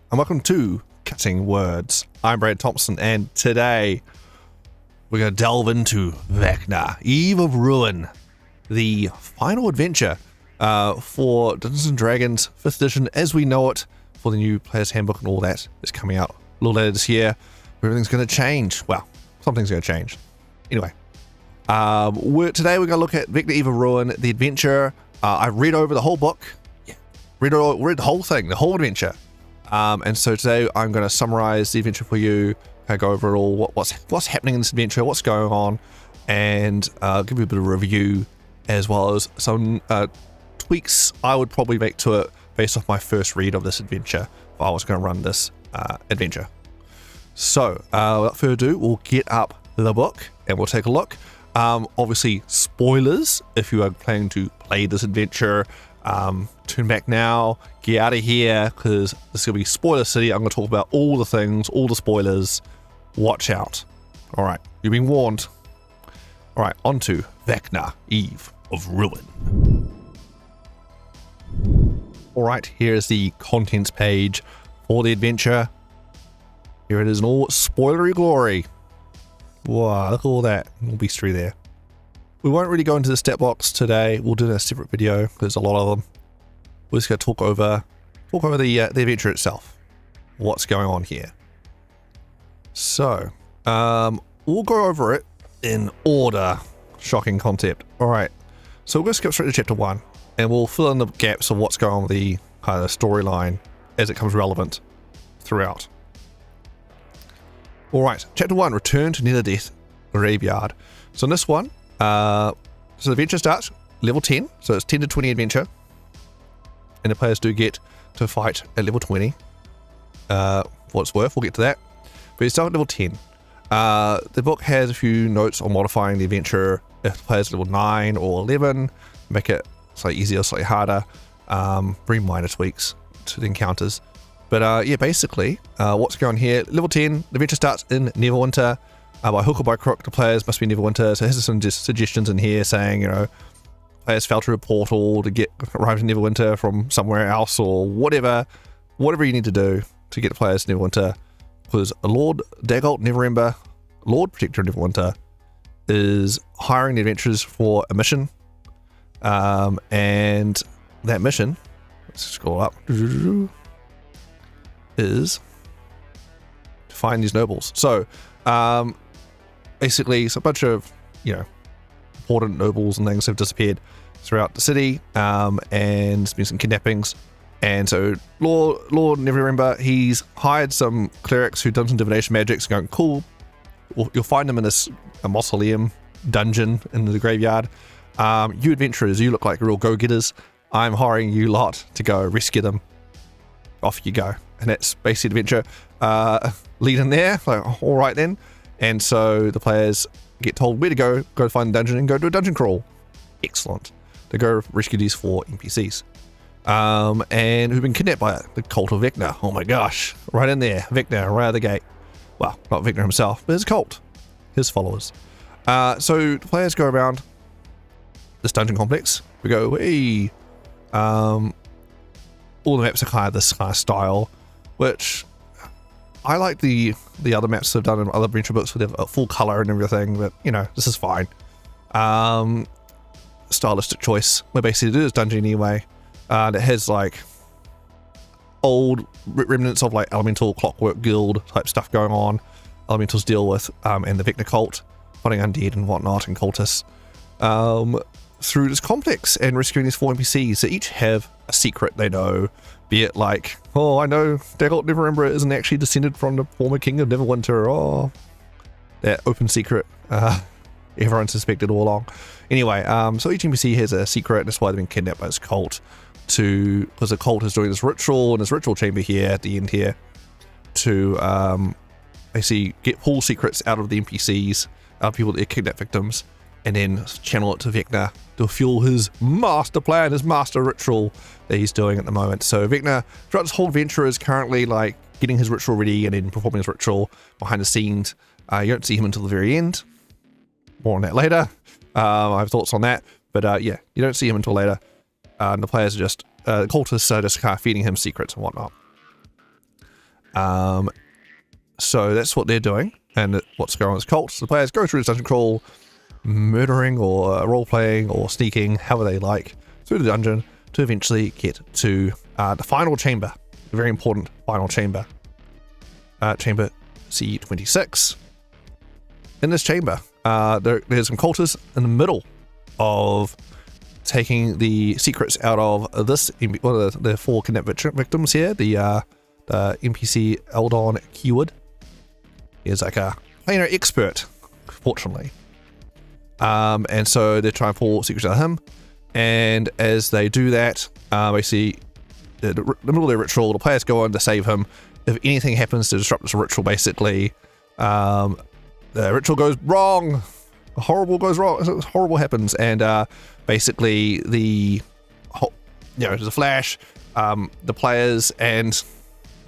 and welcome to Cutting Words. I'm Brad Thompson, and today we're going to delve into Vecna, Eve of Ruin, the final adventure for Dungeons & Dragons 5th edition as we know it, for the new Player's Handbook and all that is coming out a little later this year. Everything's going to change. Well, something's going to change. Anyway, today we're going to look at Vecna, Eve of Ruin, the adventure. I read over the whole book. Read the whole thing, the whole adventure. And so today I'm going to summarize the adventure for you, go over it all, what's happening in this adventure, what's going on, and give you a bit of a review, as well as some tweaks I would probably make to it based off my first read of this adventure if I was going to run this adventure. So without further ado, we'll get up the book and we'll take a look. Obviously spoilers if you are planning to play this adventure. Turn back now, get out of here, because this is going to be spoiler city. I'm going to talk about all the things, all the spoilers. Watch out. Alright, you've been warned. Alright, on to Vecna, Eve of Ruin. Alright, here's the contents page for the adventure. Here it is in all spoilery glory. Wow, look at all that. All beastry there. We won't really go into the stat box today. We'll do a separate video. There's a lot of them. We're just going to talk over the adventure itself. What's going on here? So, we'll go over it in order. Shocking concept. All right. So we're going to skip straight to chapter 1, and we'll fill in the gaps of what's going on with the kind of storyline as it comes relevant throughout. All right. Chapter 1: Return to Near Death Graveyard. So in this one, so the adventure starts level 10, so it's 10 to 20 adventure, and the players do get to fight at level 20. For what it's worth, we'll get to that. But you start at level 10. The book has a few notes on modifying the adventure if the player's level 9 or 11, make it slightly easier, slightly harder, bring minor tweaks to the encounters. But yeah, basically, what's going on here, level 10, the adventure starts in Neverwinter. By hook or by crook, the players must be Neverwinter. So here's some suggestions in here saying, players fell through a portal to arrive in Neverwinter from somewhere else, or whatever you need to do to get the players to Neverwinter. Because Lord Dagult Neverember, Lord Protector of Neverwinter, is hiring the adventurers for a mission. And that mission, let's scroll up, is to find these nobles. So, basically, it's a bunch of, important nobles and things have disappeared throughout the city, and there's been some kidnappings. And so Lord Neverember, he's hired some clerics who done some divination magics, going, cool, you'll find them in a mausoleum dungeon in the graveyard. You adventurers, you look like real go-getters. I'm hiring you lot to go rescue them. Off you go. And that's basically the adventure. Lead in there, like, all right then. And so the players get told where to go to find the dungeon and go do a dungeon crawl. Excellent. To go rescue these 4 NPCs. And who've been kidnapped by the cult of Vecna. Oh my gosh. Right in there. Vecna, right out of the gate. Well, not Vecna himself, but his cult. His followers. So the players go around this dungeon complex. We go, hey. All the maps are kind of this kind of style, which I like the other maps they've done in other adventure books with a full color and everything, but this is fine. Stylistic choice. Where basically it is dungeon anyway. And it has like old remnants of like elemental clockwork guild type stuff going on. Elementals deal with and the Vecna cult, fighting undead and whatnot and cultists through this complex and rescuing these 4 NPCs that each have a secret they know, be it like, oh, I know Dagult Neverember isn't actually descended from the former king of Neverwinter. Oh, that open secret everyone suspected all along. Anyway, so each NPC has a secret, and that's why they've been kidnapped by this cult, because the cult is doing this ritual in this ritual chamber here at the end here to basically pull secrets out of the NPCs, out of people that are kidnapped victims, and then channel it to Vecna to fuel his master plan, his master ritual that he's doing at the moment. So Vecna, throughout this whole adventure, is currently like getting his ritual ready and then performing his ritual behind the scenes. You don't see him until the very end. More on that later. I have thoughts on that, but yeah, you don't see him until later. And the players are just, the cultists are just kind of feeding him secrets and whatnot. So that's what they're doing, and what's going on with cult. So the players go through this dungeon crawl, murdering or role-playing or sneaking, however they like, through the dungeon to eventually get to the final chamber, the very important final chamber, chamber C26. In this chamber, there's some cultists in the middle of taking the secrets out of this, one of the 4 kidnapped victims here, the NPC Eldon Keyword. He's like a planar expert, fortunately. And so they're trying to pull secrets out of him. And as they do that, basically, the middle of their ritual, the players go on to save him. If anything happens to disrupt this ritual, basically, the ritual goes wrong. Horrible happens, and basically there's a flash. The players and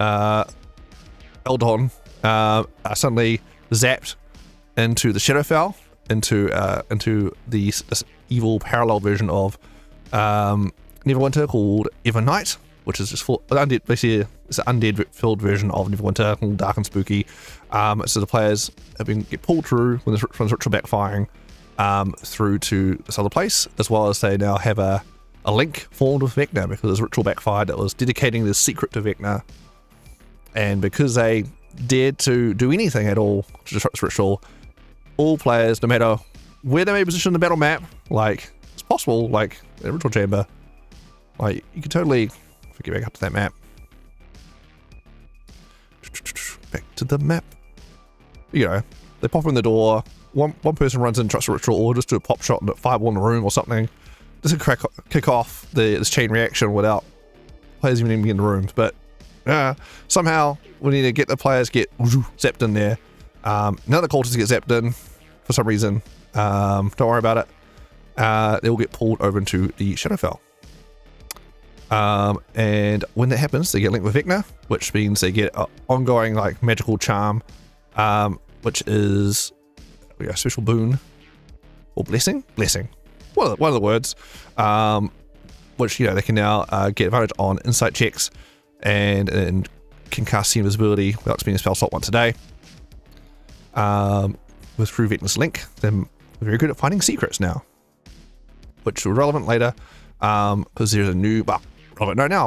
Eldon are suddenly zapped into the Shadowfell, into this evil parallel version of Neverwinter called Evernight, which is just full undead. Basically, it's an undead-filled version of Neverwinter, all dark and spooky. So the players get pulled through from this ritual backfiring through to this other place, as well as they now have a link formed with Vecna, because this ritual backfired that was dedicating this secret to Vecna. And because they dared to do anything at all to disrupt this ritual, all players, no matter where they may position in the battle map, like, it's possible, like, the ritual chamber, like, you can totally, get back up to that map. Back to the map. You know, they pop in the door, one person runs in, trusts a ritual, or just do a pop shot and fireball in the room or something. Just to kick off this chain reaction without players even being in the rooms. But somehow we need to get the players get zapped in there. None of the cultists get zapped in for some reason. Don't worry about it. They will get pulled over into the Shadowfell. And when that happens, they get linked with Vecna, which means they get an ongoing like magical charm, which is a special boon or blessing. One of the words, which they can now get advantage on insight checks and can cast see invisibility without spending a spell slot once a day. With through Vecna's link, they're very good at finding secrets now, which are relevant later, because there's a new. I'll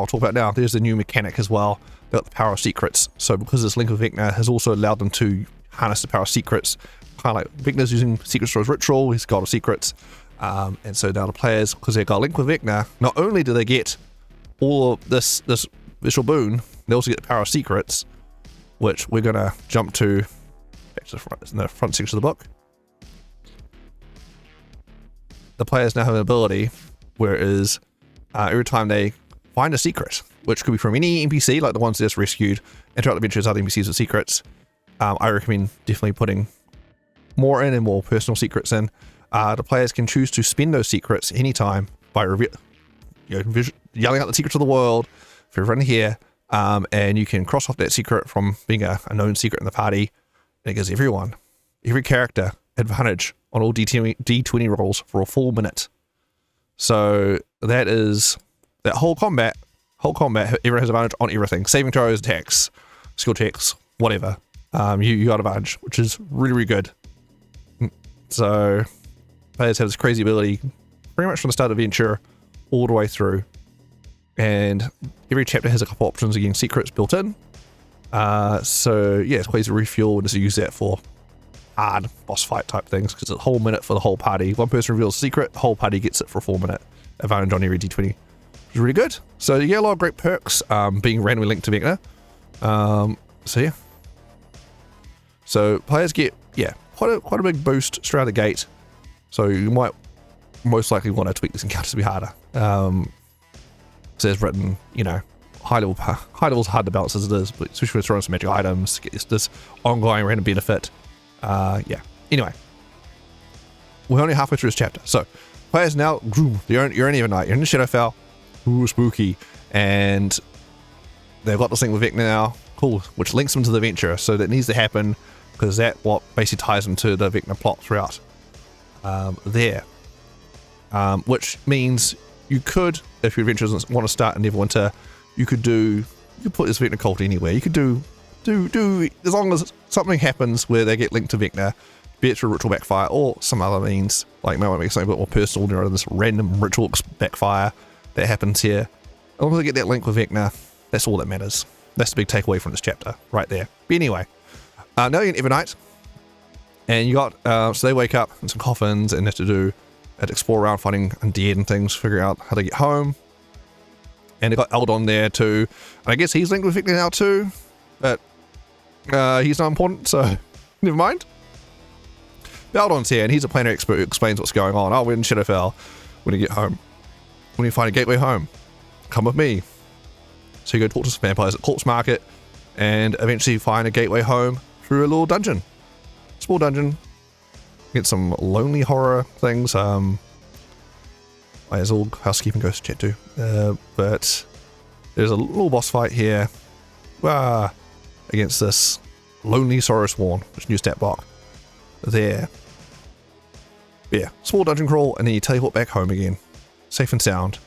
talk about now. There's a new mechanic as well about the power of secrets. So because this link with Vecna has also allowed them to harness the power of secrets, kind of like Vecna's using secrets for his ritual, he's god of secrets. And so now the players, because they've got a link with Vecna, not only do they get all of this visual boon, they also get the power of secrets, which we're going to jump to back to the front, in the front section of the book. The players now have an ability where it is every time they find a secret, which could be from any NPC, like the ones they just rescued, and throughout the adventures other NPCs with secrets. I recommend definitely putting more in and more personal secrets in. The players can choose to spend those secrets anytime by yelling out the secrets of the world for everyone here, and you can cross off that secret from being a known secret in the party, and it gives every character, advantage on all D20 rolls for a full minute. So that is that whole combat, everyone has advantage on everything. Saving throws, attacks, skill checks, whatever. You got advantage, which is really, really good. So players have this crazy ability pretty much from the start of the adventure all the way through. And every chapter has a couple options against secrets built in. So yeah, it's ways to refuel and just use that for hard boss fight type things, because it's a whole minute for the whole party. One person reveals a secret, the whole party gets it for a full minute. Advantage on every D20. Which is really good. So you get a lot of great perks being randomly linked to Vecna. So yeah. So players get quite a big boost straight out of the gate. So you might most likely want to tweak this encounter to be harder. So there's written, high levels hard to balance as it is, but especially with throwing some magic items, get this ongoing random benefit. Anyway, we're only halfway through this chapter. So players now, you're in Evernight, you're in the Shadowfell, ooh, spooky, and they've got this thing with Vecna now, cool, which links them to the adventure. So that needs to happen, because that what basically ties them to the Vecna plot throughout there. Which means you could, if your adventure doesn't want to start in Neverwinter, you could put this Vecna cult anywhere. You could do as long as something happens where they get linked to Vecna, be it through ritual backfire or some other means, like maybe make something a bit more personal, you know, this random ritual backfire that happens here. As long as they get that link with Vecna, that's all that matters. That's the big takeaway from this chapter, right there. But anyway, now you're in Evernight, and you got, so they wake up in some coffins and have to explore around finding undead and things, figure out how to get home. And they got Eldon there too. And I guess he's linked with Vecna now too, but he's not important, so never mind. Eldon's here, and he's a planner expert who explains what's going on. Oh, we're in Shadowfell. When you get home, when you find a gateway home, come with me. So you go talk to some vampires at Corpse Market, and eventually find a gateway home through a little dungeon. Small dungeon. Get some lonely horror things. There's all housekeeping goes to chat to. But there's a little boss fight here. Against this lonely Sorrowsworn, which new stat block. There. Yeah, small dungeon crawl, and then you teleport back home again. Safe and sound.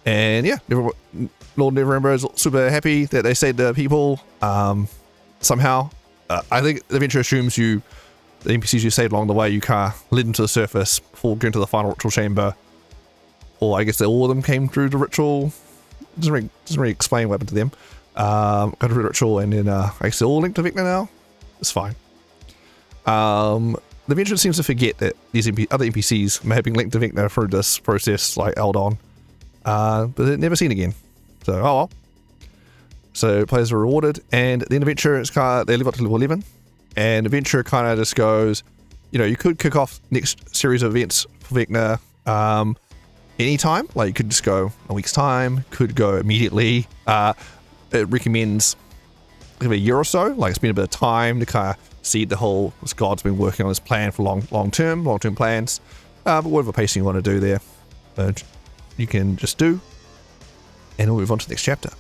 And yeah, Lord Neverember is super happy that they saved the people. Somehow. I think the adventure assumes the NPCs you saved along the way, you kind of led them to the surface before going to the final ritual chamber. Or I guess all of them came through the ritual. Doesn't really explain what happened to them. Go through the ritual, and then I guess they're all linked to Vecna now. It's fine. The adventurer seems to forget that these other NPCs may have been linked to Vecna through this process, like Eldon. But they're never seen again. So, oh well. So players are rewarded, and then adventure is they live up to level 11, and adventure kind of just goes, you know, you could kick off next series of events for Vecna anytime. Like you could just go a week's time, could go immediately. It recommends a year or so, like it's been a bit of time to kind of see this god's been working on this plan for long-term plans. But whatever pacing you want to do there, you can just do, and we'll move on to the next chapter.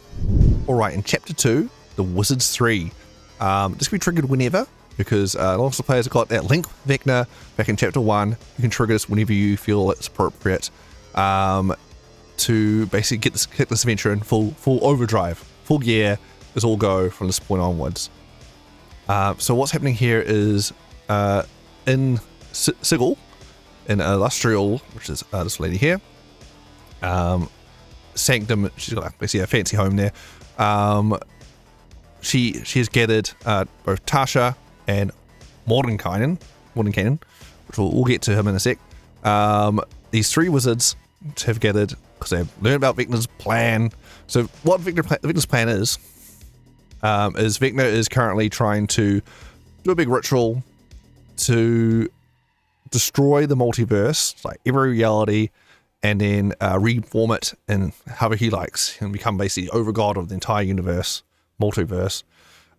Alright, in chapter 2, the Wizards 3. This can be triggered whenever, because lots of players have got that link with Vecna back in chapter 1. You can trigger this whenever you feel it's appropriate to basically get this adventure in full overdrive, full gear. Let's all go from this point onwards. So what's happening here is in Sigil, in Illustrial, which is this lady here, Sanctum, she's got basically a fancy home there. She has gathered both Tasha and Mordenkainen, which we'll get to him in a sec. These three wizards have gathered because they've learned about Vecna's plan. So what Vecna's plan is Vecna is currently trying to do a big ritual to destroy the multiverse, like every reality, and then reform it in however he likes and become basically overgod of the entire universe, multiverse.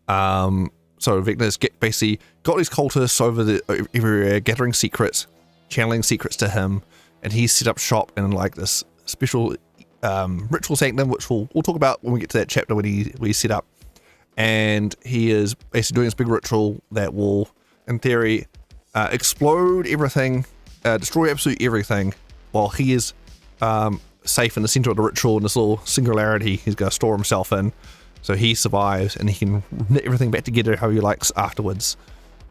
So Vecna's basically got these cultists over everywhere, gathering secrets, channeling secrets to him, and he's set up shop in like this special ritual sanctum, which we'll talk about when we get to that chapter when he's set up. And he is basically doing this big ritual that will, in theory, explode everything, destroy absolutely everything, while he is safe in the center of the ritual in this little singularity he's going to store himself in. So he survives and he can knit everything back together how he likes afterwards.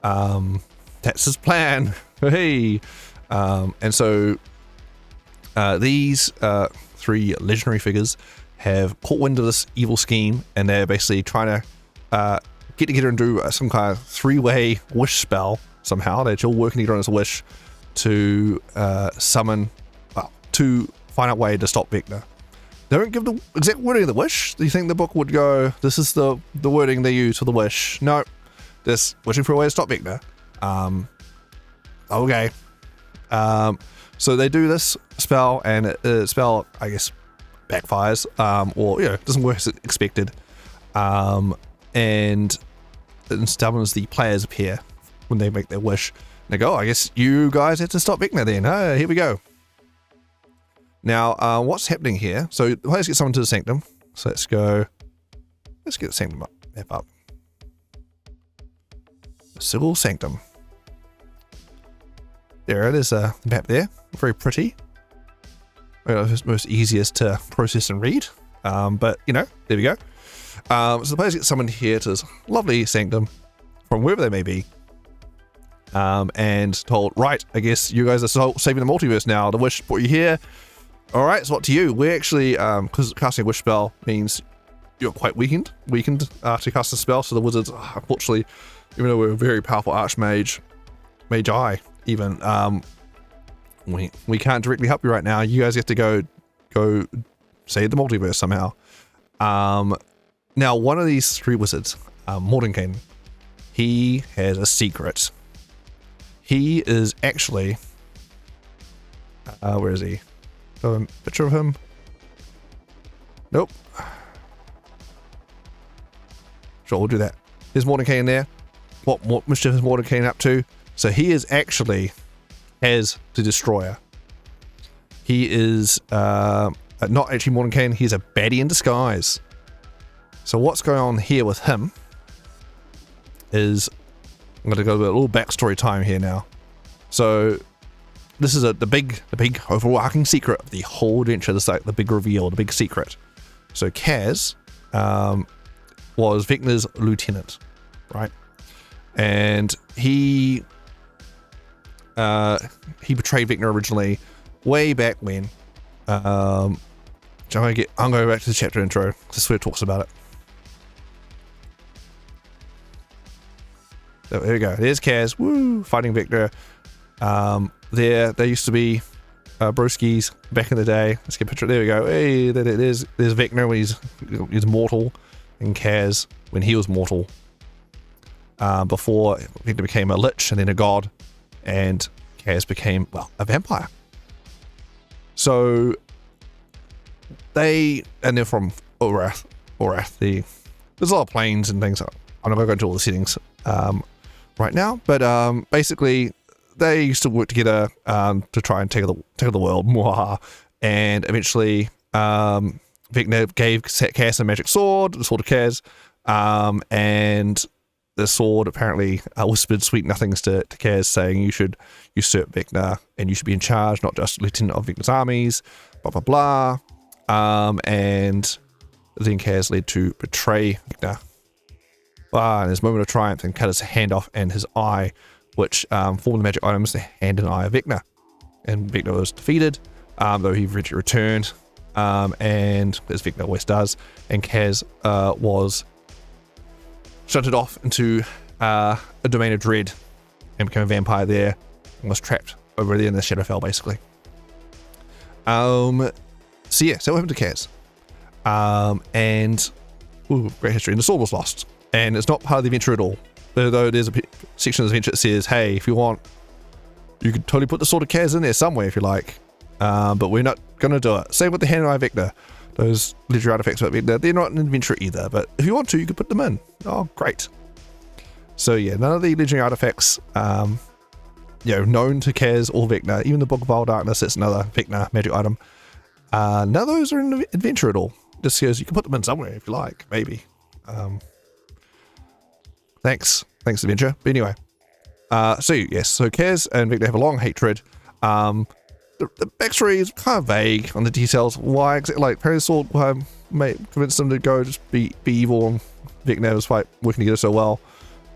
That's his plan. Hey! And so these three legendary figures have caught wind of this evil scheme, and they're basically trying to get together and do some kind of three-way wish spell somehow. They're all working together on this wish to to find out a way to stop Vecna. They don't give the exact wording of the wish. Do you think the book would go, this is the wording they use for the wish? No, just wishing for a way to stop Vecna. Okay. So they do this spell, and the spell, I guess, backfires, or doesn't work as expected. And it summons the players appear when they make their wish. And they go, I guess you guys have to stop Vecna then. Here we go. Now, what's happening here? So the players get summoned to the sanctum. So let's get the sanctum map up. Sigil Sanctum. There it is, the map there. Very pretty. It's most easiest to process and read. But, there we go. So the players get summoned here to this lovely sanctum from wherever they may be, and told, right, I guess you guys are saving the multiverse now. The wish brought you here. All right, so what to you? We're actually, because casting a wish spell means you're quite weakened to cast a spell. So the wizards, unfortunately, even though we're a very powerful archmage, magi even, we can't directly help you right now. You guys have to go save the multiverse somehow. Now one of these three wizards, Mordenkainen, he has a secret. He is actually, where is he? A picture of him? Nope. Sure, we'll do that. There's Mordenkainen there. What mischief is Mordenkainen up to? So he is actually has the Destroyer. He is not actually Mordenkainen. He's a baddie in disguise. So what's going on here with him is, I'm going to go with a little backstory time here now. So this is the big overarching secret of the whole adventure. This is like the big reveal, the big secret. So Kaz was Vecna's lieutenant, right? And he betrayed Vecna originally, way back when. I'm going back to the chapter intro. This is where it talks about it. So there we go. There's Kaz, woo, fighting Vecna. There used to be broskies back in the day. Let's get a picture. There we go. Hey, there's Vecna when he's mortal, and Kaz when he was mortal. Before Vecna became a lich and then a god, and Kaz became, well, a vampire. So they're from Orath. There's a lot of planes and things. I'm not going to go into all the settings right now, but basically they used to work together to try and take the world. And eventually Vecna gave Kaz a magic sword, the sword of Kaz, and the sword apparently whispered sweet nothings to Kaz, saying you should usurp Vecna and you should be in charge, not just lieutenant of Vecna's armies, blah blah blah. And then Kaz led to betray Vecna. In his moment of triumph, and cut his hand off and his eye, which formed the magic items, the hand and eye of Vecna. And Vecna was defeated, though he eventually returned, and as Vecna always does, and Kaz was shunted off into a domain of dread and became a vampire there, and was trapped over there in the Shadowfell, basically. So what happened to Kaz? Great history. And the sword was lost, and it's not part of the adventure at all. Though there's a section of the adventure that says, hey, if you want, you could totally put the sword of Kaz in there somewhere if you like, but we're not going to do it. Same with the hand and eye of Vecna. Those legendary artifacts about Vecna, they're not an adventure either, but if you want to, you could put them in. Oh, great. So yeah, none of the legendary artifacts, known to Kaz or Vecna, even the Book of Wild Darkness, that's another Vecna magic item. None of those are in the adventure at all. Just because you can put them in somewhere if you like, maybe. Thanks adventure. But anyway, so Kaz and Vecna have a long hatred. The backstory is kind of vague on the details. Why exactly? Like, apparently the sword may convince them to go just be evil, and Vecna was like working together so well.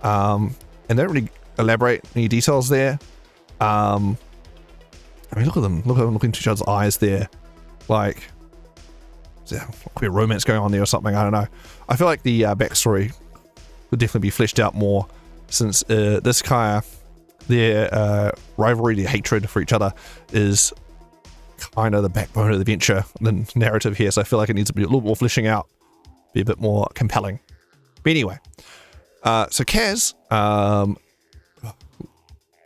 And they don't really elaborate any details there. I mean, look at them looking into each other's eyes there. Like, is there a romance going on there or something? I don't know. I feel like the backstory would definitely be fleshed out more, since this kind of their rivalry, their hatred for each other is kind of the backbone of the adventure, the narrative here. So I feel like it needs to be a little more fleshing out, be a bit more compelling. But anyway, so Kaz,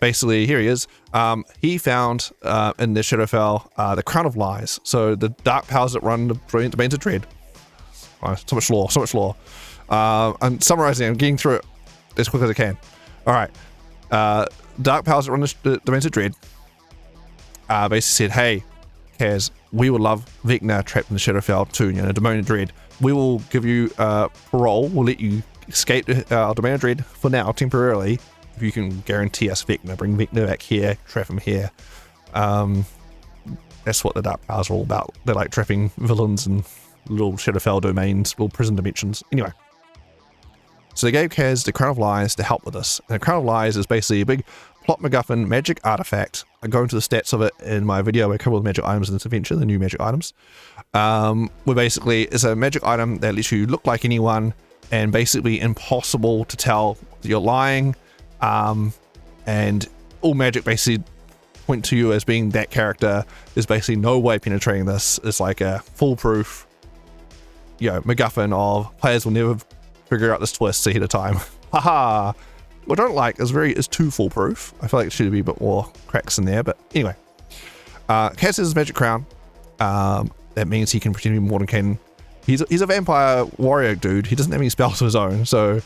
basically here he is. He found in the Shadowfell the Crown of Lies. So the dark powers that run the Domains of Dread. So much lore. I'm summarizing. I'm getting through it as quick as I can. All right. Dark powers that run the Domains of Dread basically said, hey, Kaz, we would love Vecna trapped in the Shadowfell too, the Domain of Dread. We will give you parole. We'll let you escape our Domain of Dread for now, temporarily, if you can guarantee us Vecna. Bring Vecna back here, trap him here. That's what the dark powers are all about. They're like trapping villains and little Shadowfell domains, little prison dimensions. Anyway. So they gave Kaz the Crown of Lies to help with this. And the Crown of Lies is basically a big plot MacGuffin magic artifact. I go into the stats of it in my video where I cover all the magic items in this adventure, the new magic items. Where basically it's a magic item that lets you look like anyone and basically impossible to tell that you're lying. And all magic basically point to you as being that character. There's basically no way penetrating this. It's like a foolproof, MacGuffin of players will never figure out this twist ahead of time. Haha. What I don't like is too foolproof. I feel like it should be a bit more cracks in there, but anyway. Kaz has his magic crown. That means he can pretend to be Mordenkainen. He's a vampire warrior dude. He doesn't have any spells of his own, so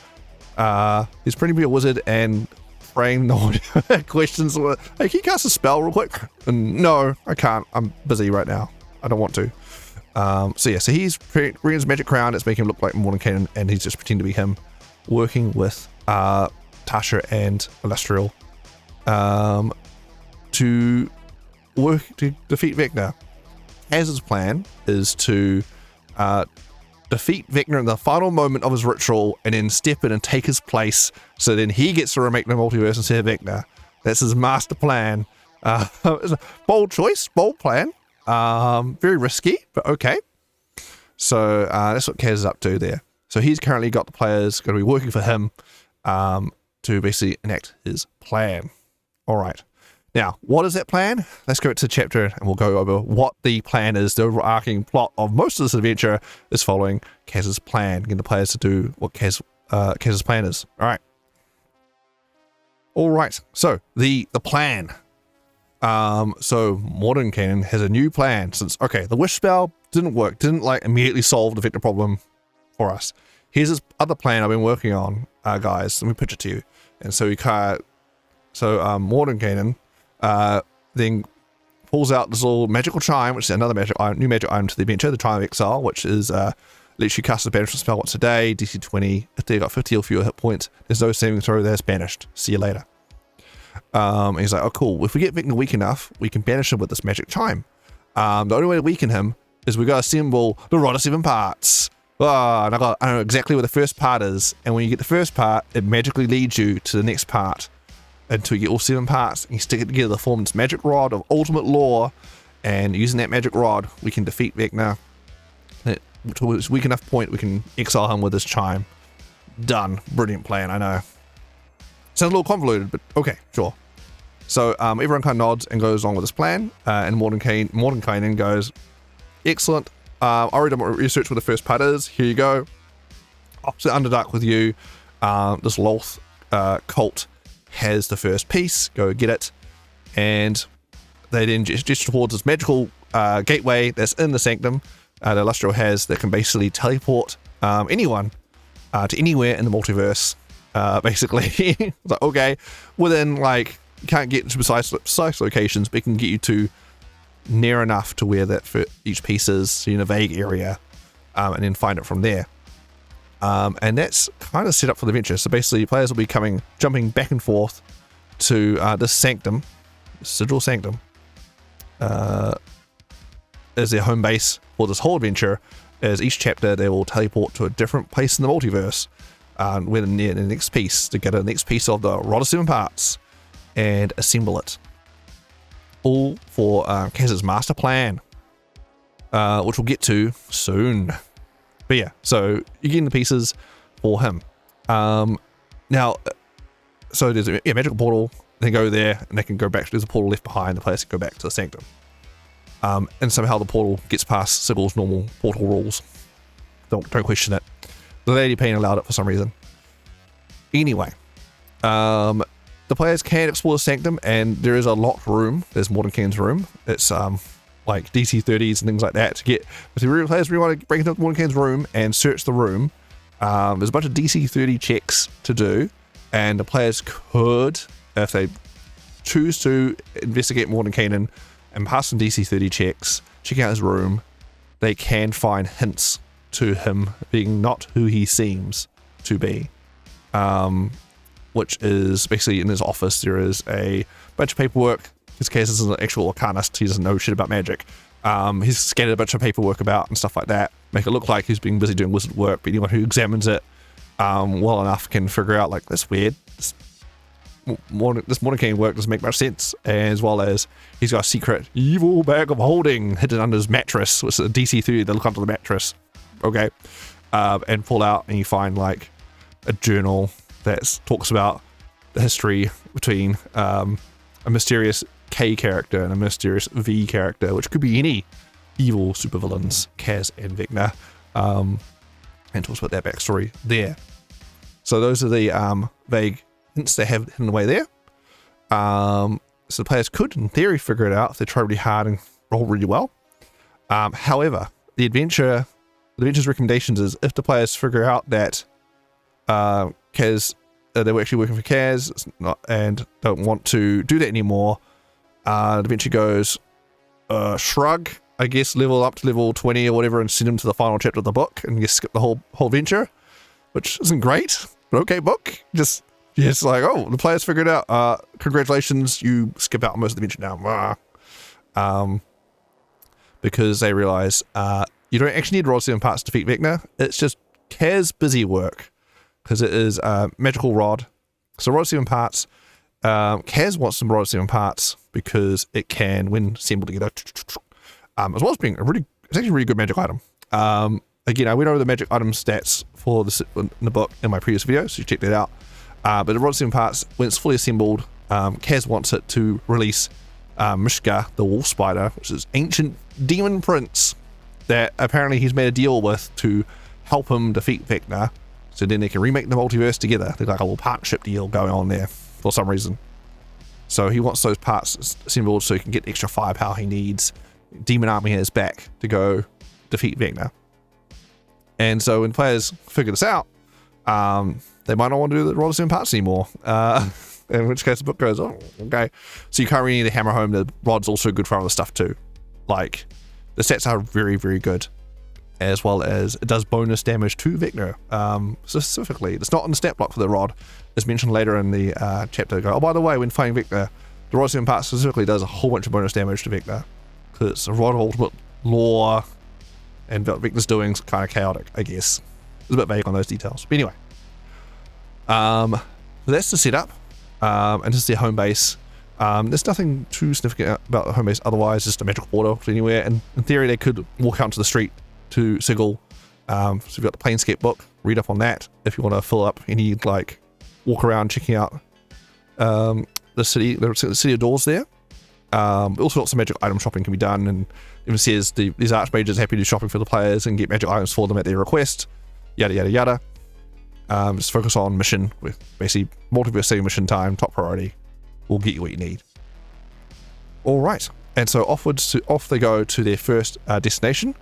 he's pretty be a wizard and praying no one questions. Hey, can you cast a spell real quick? And no, I can't. I'm busy right now. I don't want to. So he's wearing his magic crown. It's making him look like Mordenkainen, and he's just pretending to be him, working with Tasha and Illustrial to defeat Vecna. Kaz's plan is to defeat Vecna in the final moment of his ritual and then step in and take his place, so then he gets to remake the multiverse instead of Vecna. That's his master plan. It's a bold choice, bold plan. Very risky, but okay. So that's what Kaz is up to there. So he's currently got the players going to be working for him to basically enact his plan. All right. Now, what is that plan? Let's go to the chapter and we'll go over what the plan is. The overarching plot of most of this adventure is following Kaz's plan, getting the players to do what Kaz's plan is. All right. All right. So the plan. So Mordenkainen has a new plan since, the wish spell didn't work, didn't immediately solve the Vecna problem for us. Here's this other plan I've been working on, guys. Let me pitch it to you. And so Mordenkainen then pulls out this little magical chime, which is another new magic item to the adventure, the Chime of Exile, which is lets you cast a banishment spell once a day, DC 20. If they got 50 or fewer hit points, there's no saving throw, that's banished. See you later. And he's like, oh cool, if we get Vecna weak enough, we can banish him with this magic chime. The only way to weaken him is we got to assemble the Rod of 7 Parts. And I know exactly where the first part is, and when you get the first part, it magically leads you to the next part until you get all 7 parts, and you stick it together to form this magic rod of ultimate law, and using that magic rod, we can defeat Vecna. To a weak enough point, we can exile him with this chime. Done. Brilliant plan, I know. Sounds a little convoluted, but okay, sure. So everyone kind of nods and goes along with this plan, and Mordenkainen goes, excellent, I already done my research where the first part is, here you go. Opposite Underdark with you, this Loth cult has the first piece, go get it, and they then gesture towards this magical gateway that's in the sanctum that Illustrial has that can basically teleport anyone to anywhere in the multiverse. Basically, it's like, okay, within you can't get to precise locations, but it can get you to near enough to where that for each piece is, so you're in a vague area, and then find it from there. And that's kind of set up for the adventure. So basically, players will be jumping back and forth to this sanctum, Sigil Sanctum, as their home base for this whole adventure. As each chapter, they will teleport to a different place in the multiverse. We're near the next piece to get the next piece of the Rod of 7 Parts and assemble it. All for Kaz's master plan, which we'll get to soon. But yeah, so you're getting the pieces for him. Now, so there's a magical portal. They go there and they can go back. There's a portal left behind. The players can go back to the sanctum. And somehow the portal gets past Sigil's normal portal rules. Don't question it. The Lady Pain allowed it for some reason. Anyway, the players can explore the sanctum, and there is a locked room. There's Mordenkainen's room. It's like DC 30s and things like that to get. If the real players really want to break into Mordenkainen's room and search the room, there's a bunch of DC 30 checks to do, and the players could, if they choose to investigate Mordenkainen and pass some DC 30 checks, check out his room, they can find hints to him being not who he seems to be. Which is basically in his office, there is a bunch of paperwork. His case is an actual arcanist, he doesn't know shit about magic. He's scattered a bunch of paperwork about and stuff like that, make it look like he's been busy doing wizard work, but anyone who examines it well enough can figure out, like, that's weird. This Mordenkainen work doesn't make much sense, as well as he's got a secret evil bag of holding hidden under his mattress, which is a DC-30. They look under the mattress, okay, and pull out, and you find like a journal that talks about the history between a mysterious K character and a mysterious V character, which could be any evil supervillains, Kaz and Vecna, and talks about their backstory there. So those are the vague hints they have hidden away there. So the players could, in theory, figure it out if they try really hard and roll really well. However, the adventure's recommendations is if the players figure out that Kaz, they were actually working for Kaz and don't want to do that anymore, the adventure goes shrug, I guess, level up to level 20 or whatever, and send them to the final chapter of the book and just skip the whole adventure, which isn't great, but okay book. Just like, oh, the players figured it out. Congratulations, you skip out most of the adventure now. Because they realize you don't actually need Rod 7 parts to defeat Vecna. It's just Kaz busy work, because it is magical rod. So Rod 7 parts, Kaz wants some Rod 7 parts because it can, when assembled together, as well as being it's actually a really good magic item. Again, I went over the magic item stats for this in the book in my previous video, so you check that out. But the Rod 7 parts, when it's fully assembled, Kaz wants it to release Mishka, the wolf spider, which is ancient demon prince that apparently he's made a deal with to help him defeat Vecna, so then they can remake the multiverse together. There's like a little partnership deal going on there for some reason. So he wants those parts assembled so he can get the extra firepower he needs, demon army at his back, to go defeat Vecna. And so when players figure this out, they might not want to do the Rod 7 parts anymore. In which case the book goes, oh, okay. So you can't really need to hammer home the rod's also good for other stuff too. Like, the sets are very, very good, as well as it does bonus damage to Vecna. Specifically, it's not in the stat block for the rod. It's mentioned later in the chapter. Go, oh, by the way, when fighting Vecna, the Rod 7 part specifically does a whole bunch of bonus damage to Vecna, because it's a rod of ultimate law, and what Vecna's doing is kind of chaotic, I guess. It's a bit vague on those details. But anyway, that's the setup. And this is their home base. There's nothing too significant about the home base otherwise, just a magical portal to anywhere, and in theory they could walk out into the street to Sigil. So you've got the Planescape book, read up on that if you want to fill up any, like, walk around checking out the city of doors there. Also lots of magic item shopping can be done, and even says these archmages are happy to do shopping for the players and get magic items for them at their request, yada yada yada. Just focus on mission, with basically multiverse setting mission time, top priority. We'll get you what you need. All right, and so off they go to their first destination,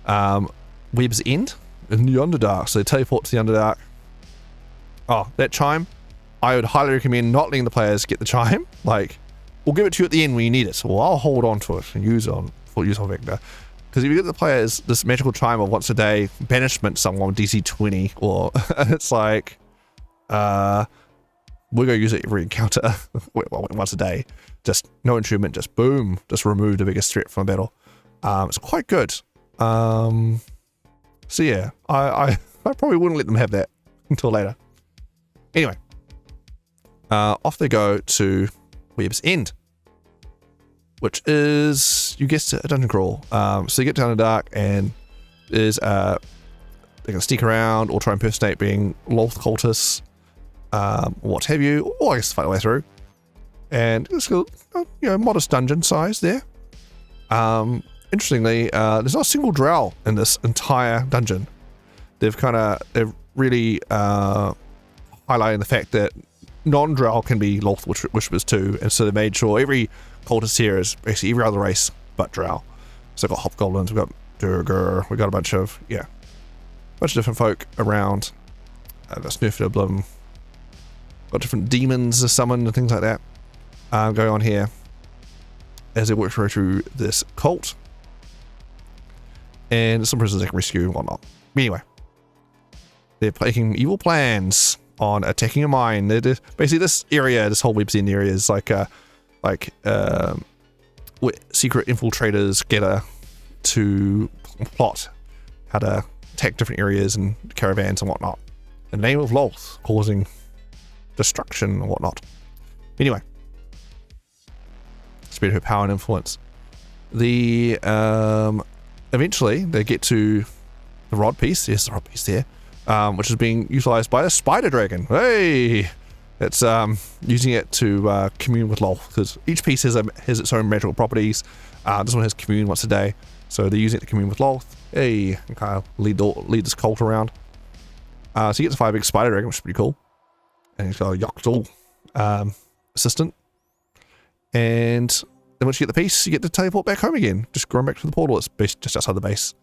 Webb's End in the Underdark. So they teleport to the Underdark. Oh, that chime! I would highly recommend not letting the players get the chime. Like, we'll give it to you at the end when you need it. So I'll hold on to it and use on Vecna. Because if you get the players this magical chime of once a day, banishment someone with DC 20, or it's like, we're going to use it every encounter, once a day. Just no enchantment, just boom, just remove the biggest threat from the battle. It's quite good. So yeah, I probably wouldn't let them have that until later. Anyway, off they go to Webb's End, which is, you guessed it, a dungeon crawl. So you get down in the dark, and there's they can sneak around or try and impersonate being Loth cultists, what have you, or I guess fight their way through. And it's got, modest dungeon size there. Interestingly, there's not a single drow in this entire dungeon. They've really highlighting the fact that non-drow can be Loth Worshippers too, and so they made sure every cultist here is basically every other race but drow. So we've got hobgoblins, we've got Durgar, we've got a bunch of different folk around. The Snurfidiblim, got different demons summoned and things like that going on here as they work through this cult, and some prisoners they can rescue and whatnot. Anyway, they're making evil plans on attacking a mine. Basically, this whole Webb's area is like secret infiltrators get a to plot how to attack different areas and caravans and whatnot. In the name of Lolth, causing destruction and whatnot. Anyway, spread her power and influence. The eventually they get to the rod piece. Yes, the rod piece there, which is being utilized by the spider dragon. Hey, it's using it to commune with Lolth, because each piece has its own magical properties. This one has commune once a day, so they're using it to commune with Lolth. Hey, and kind of lead this cult around. So he gets a 5 big spider dragon, which is pretty cool, and he's got a Yoctul assistant. And then once you get the piece, you get to teleport back home again. Just going back to the portal. It's just outside the base,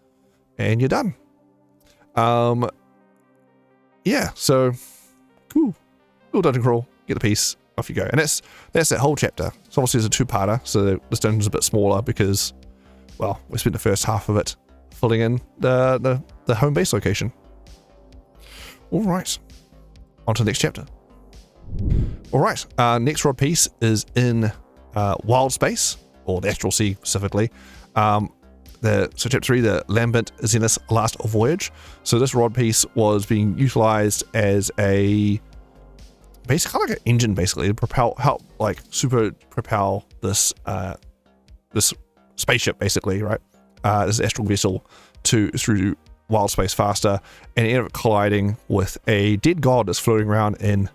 and you're done. Yeah, so cool. Little dungeon crawl, get the piece, off you go. And that's that whole chapter. So obviously there's a 2-parter, so this dungeon's a bit smaller because, well, we spent the first half of it filling in the home base location. All right, on to the next chapter. All right, next rod piece is in Wild Space, or the Astral Sea specifically. So chapter 3, the Lambent Zenith's Last Voyage. So this rod piece was being utilized as a basically kind of like an engine, basically to help super propel this this spaceship, basically, right? This astral vessel through wild space faster, and it ended up colliding with a dead god that's floating around in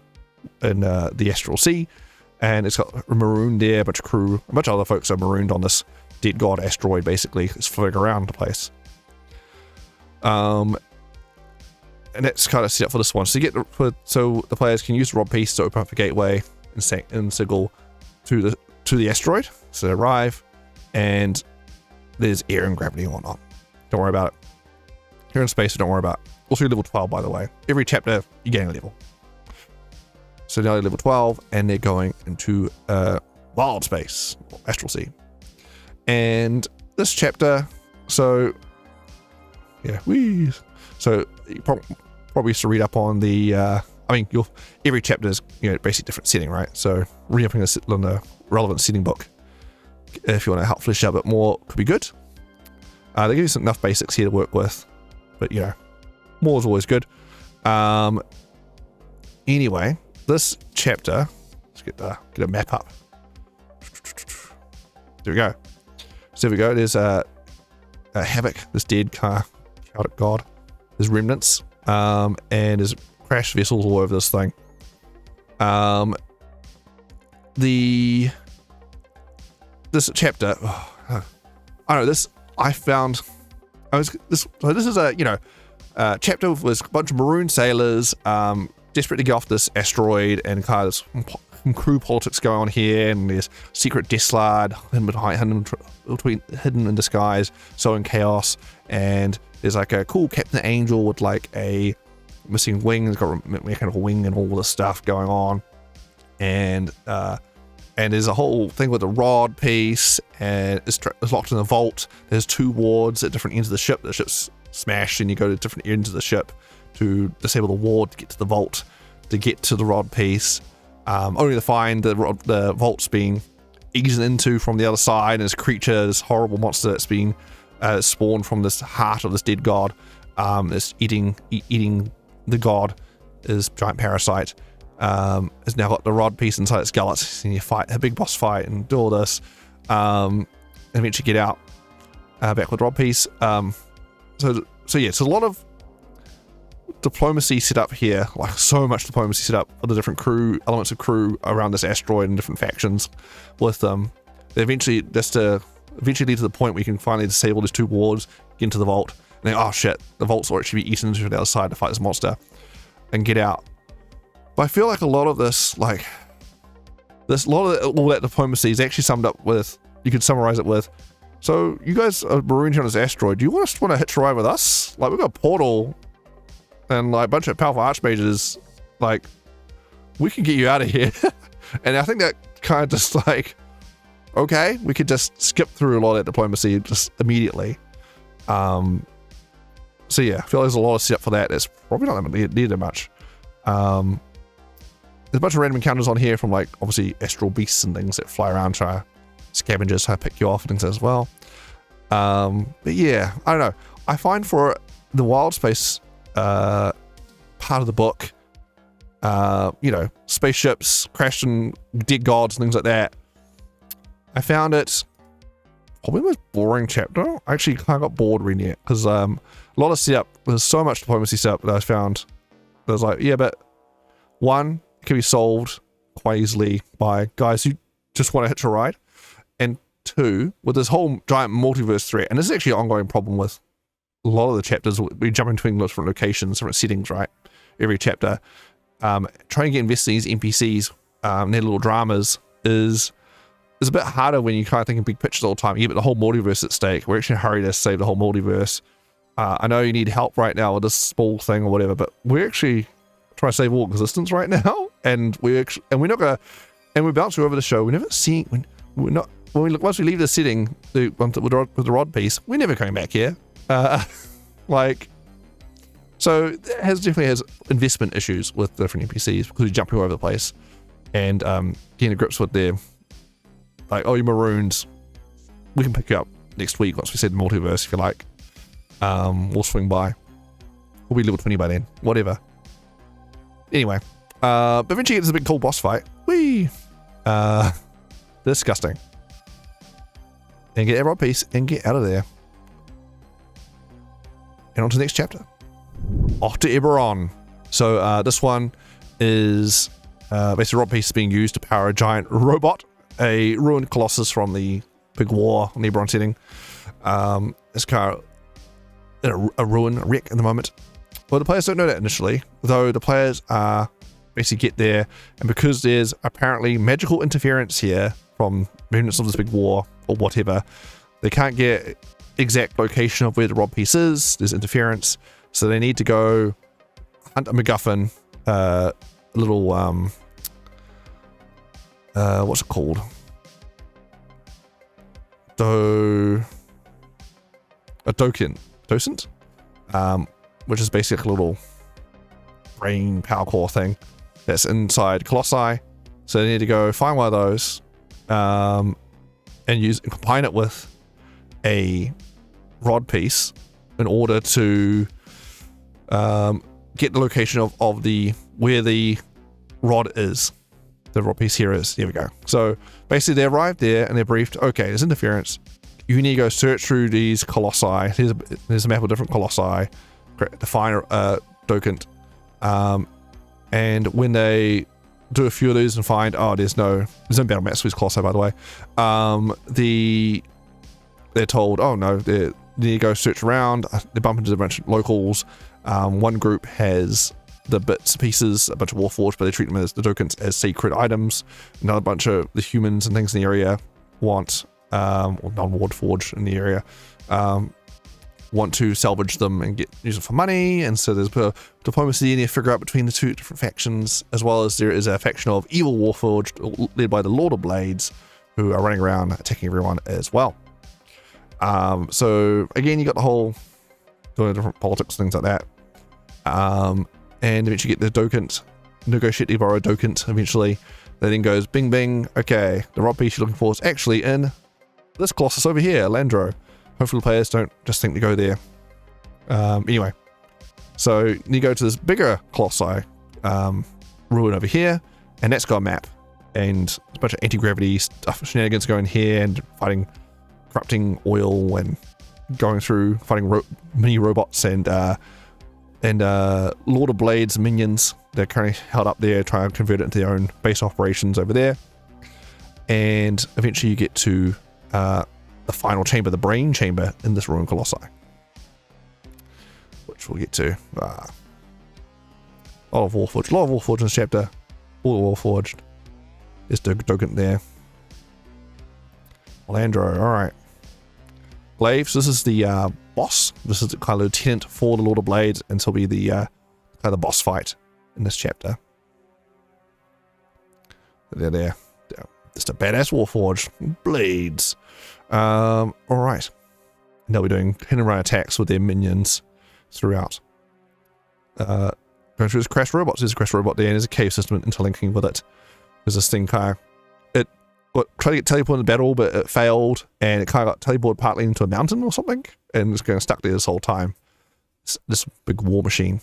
the Astral Sea, and it's got marooned there. A bunch of other folks are marooned on this dead god asteroid. Basically, it's floating around the place. And that's kind of set up for this one. So so the players can use the rod piece to open up a gateway and signal to the asteroid. So they arrive, and there's air and gravity and whatnot. Don't worry about it. You're in space, so don't worry about it. Also, you're level 12, by the way. Every chapter, you gain a level. So now they're level 12, and they're going into wild space, Astral Sea. And this chapter, so yeah, so you probably used to read up on the. Every chapter is basically different setting, right? So reading up on the relevant setting book, if you want to help flesh out a bit more, could be good. They give you enough basics here to work with, but more is always good. Anyway, this chapter, let's get a map up. There we go. So there we go. There's a Havoc, this dead chaotic god. There's remnants, and there's crashed vessels all over this thing. This chapter, I don't know. This I found. This is a chapter with a bunch of maroon sailors, desperate to get off this asteroid, and kind of some crew politics going on here, and there's secret Death Slard hidden in disguise, sowing chaos, and there's like a cool Captain Angel with like a missing wing. It's got a mechanical wing and all this stuff going on, and there's a whole thing with the rod piece, and it's locked in a vault. There's 2 wards at different ends of the ship. The ship's smashed, and you go to different ends of the ship to disable the ward to get to the vault, to get to the rod piece, only to find the vault's being eaten into from the other side, and this creature, this horrible monster that's been spawned from this heart of this dead god, is eating the god, is giant parasite, has now got the rod piece inside its gullet, and you fight a big boss fight and do all this, and eventually get out back with rod piece. So yeah, it's a lot of diplomacy set up here, like so much diplomacy set up for the different elements of crew around this asteroid and different factions with them. They eventually lead to the point where you can finally disable these 2 wards, get into the vault, and then, oh shit, the vaults will actually be eaten into the other side to fight this monster and get out. But I feel like a lot of this, all that diplomacy is actually summed up with, you could summarize it with, so you guys are marooned on this asteroid, do you want to hitch a ride with us? Like, we've got a portal and like a bunch of powerful archmages, like we can get you out of here. And I think that kind of just like, okay, we could just skip through a lot of that diplomacy just immediately. So yeah, I feel like there's a lot of setup for that. It's probably not needed much. There's a bunch of random encounters on here from like obviously astral beasts and things that fly around, try scavengers, try to pick you off and things as well. But yeah, I don't know. I find for the wild space part of the book, spaceships crashing, dead gods, and things like that, I found it probably the most boring chapter. I actually kind of got bored reading it because a lot of setup. There's so much diplomacy setup that I found. I was like, yeah, but one, it can be solved quite easily by guys who just want to hitch a ride, and two, with this whole giant multiverse threat, and this is actually an ongoing problem with a lot of the chapters. We jump between different locations, different settings, right? Every chapter, trying to get invested in these NPCs, their little dramas is a bit harder when you kind of think in big pictures all the time. Yeah, but the whole multiverse at stake. We're actually in a hurry to save the whole multiverse. I know you need help right now with this small thing or whatever, but we're actually trying to save all existence right now, and we're not gonna, and we're bouncing over the show. We're never seeing once we leave the setting with the rod piece, we're never coming back here. So it definitely has investment issues with different NPCs because you're jumping all over the place and getting to grips with their, like, oh, you're maroons. We can pick you up next week once we set the multiverse if you like. We'll swing by. We'll be level 20 by then. Whatever. Anyway, but eventually it's a big cool boss fight. Whee! Disgusting. And get every piece and get out of there. And on to the next chapter. Off to Eberron. So this one is basically rod piece being used to power a giant robot, a ruined colossus from the big war on the Eberron setting. It's kind of in a wreck at the moment. Well, the players don't know that initially, though the players basically get there, and because there's apparently magical interference here from remnants of this big war or whatever, they can't get exact location of where the rod piece is. There's interference, so they need to go hunt a MacGuffin, little what's it called? A docent, which is basically a little brain power core thing that's inside Colossi. So they need to go find one of those, and combine it with a rod piece in order to get the location of where the rod is. The rod piece here is. There we go. So basically they arrived there and they're briefed, okay, there's interference. You need to go search through these colossi. There's a map of different colossi. Define a docent. And when they do a few of these and find, there's no battle maps for these colossi, by the way. They're told, oh no, they need to go search around. They bump into a bunch of locals. One group has the bits and pieces, a bunch of Warforged, but they treat them as the docents as secret items. Another bunch of the humans and things in the area want, or non-Warforged in the area, want to salvage them and use them for money. And so there's a diplomacy in there, figure out between the two different factions, as well as there is a faction of evil Warforged led by the Lord of Blades, who are running around attacking everyone as well. So again, you got the whole different politics, things like that. And eventually get the docent, negotiate to borrow a docent eventually. That then goes bing bing, okay, the rod piece you're looking for is actually in this colossus over here, Landro. Hopefully the players don't just think to go there. Anyway, so you go to this bigger colossi ruin over here, and that's got a map. And a bunch of anti-gravity stuff, shenanigans going here, and fighting corrupting oil, and going through fighting mini robots and Lord of Blades minions. They're currently held up there, trying to convert it into their own base operations over there. And eventually you get to the final chamber, the brain chamber in this ruined colossi, which we'll get to. A lot of Warforged in this chapter. All Warforged. There's Dokent there. Landro, alright. Glaives, this is the boss. This is the kind of lieutenant for the Lord of Blades, and this will be the kind of the boss fight in this chapter. They're just a badass Warforged. Blades. Alright. They'll be doing hit and run attacks with their minions throughout. Going through this crashed robots. There's a crashed robot there, and there's a cave system interlinking with it. There's this thing kind of, it tried to get teleported in the battle, but it failed, and it kind of got teleported partly into a mountain or something, and it's going to stuck there this whole time. This big war machine,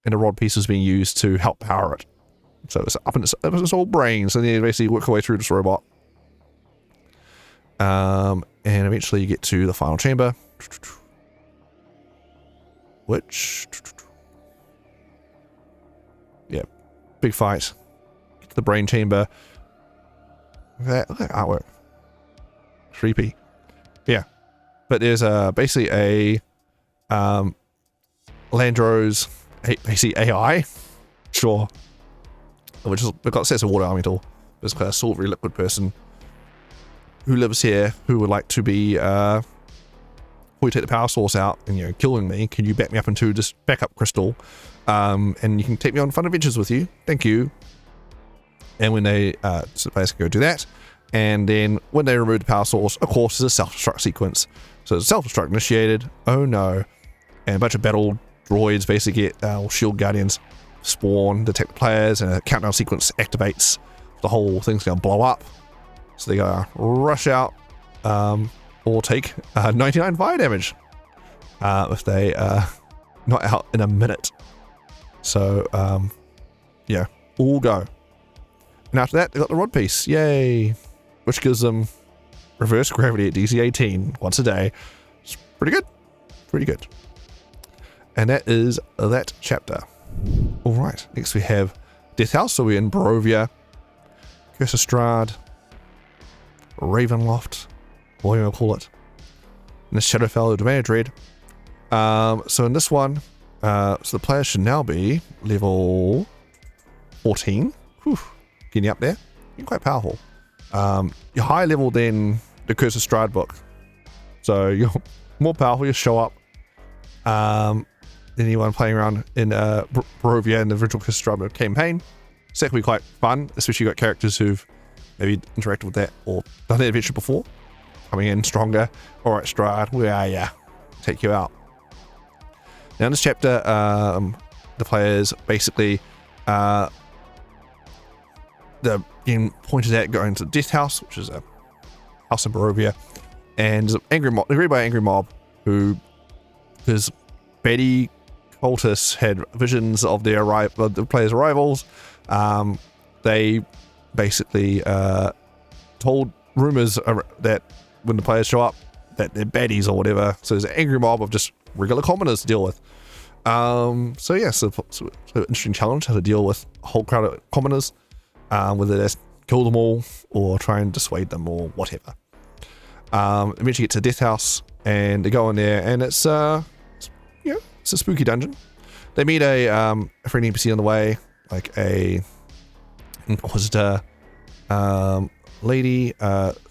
and a rod piece is being used to help power it. So it's up in its old brain, so then you basically work your way through this robot. And eventually you get to the final chamber, which, yeah, big fight. Get to the brain chamber. Look at that artwork. Creepy. Yeah. But there's basically a Landro's basically AI. Sure. Which is, we've got sets of water elemental. There's a silvery liquid person who lives here who would like to be before you take the power source out and killing me, can you back me up into this backup crystal? And you can take me on fun adventures with you. Thank you. And when they so the players can go do that, and then when they remove the power source, of course, there's a self-destruct sequence. So self-destruct initiated. Oh no! And a bunch of battle droids basically get shield guardians spawn, detect the players, and a countdown sequence activates. The whole thing's gonna blow up. So they gotta rush out or take 99 fire damage if they not out in a minute. So yeah, all go. And after that, they got the rod piece, yay, which gives them reverse gravity at DC 18 once a day. It's pretty good, pretty good. And that is that chapter. All right, next we have Death House. So we're in Barovia, Curse of Strahd, Ravenloft, what do you call it? And the Shadowfell of Domain of Dread. So in this one, so the player should now be level 14. Whew, getting up there. You're quite powerful. You're higher level than the Curse of Strahd book. So you're more powerful, you show up. Than anyone playing around in Barovia in the original Curse of Strahd campaign. So that can be quite fun, especially you've got characters who've maybe interacted with that or done that adventure before. Coming in stronger. Alright, Strahd, where are ya? Take you out. Now in this chapter, the players basically they're being pointed at going to the Death House, which is a house in Barovia, and there's an angry mob, they're by an angry mob who, because Betty cultists had visions of their the players' arrivals, they basically told rumors that when the players show up that they're baddies or whatever. So there's an angry mob of just regular commoners to deal with. So yeah, so interesting challenge how to deal with a whole crowd of commoners, whether that's kill them all or try and dissuade them or whatever. Eventually get to Death House and they go in there and it's it's a spooky dungeon. They meet a friendly NPC on the way, like a Inquisitor lady,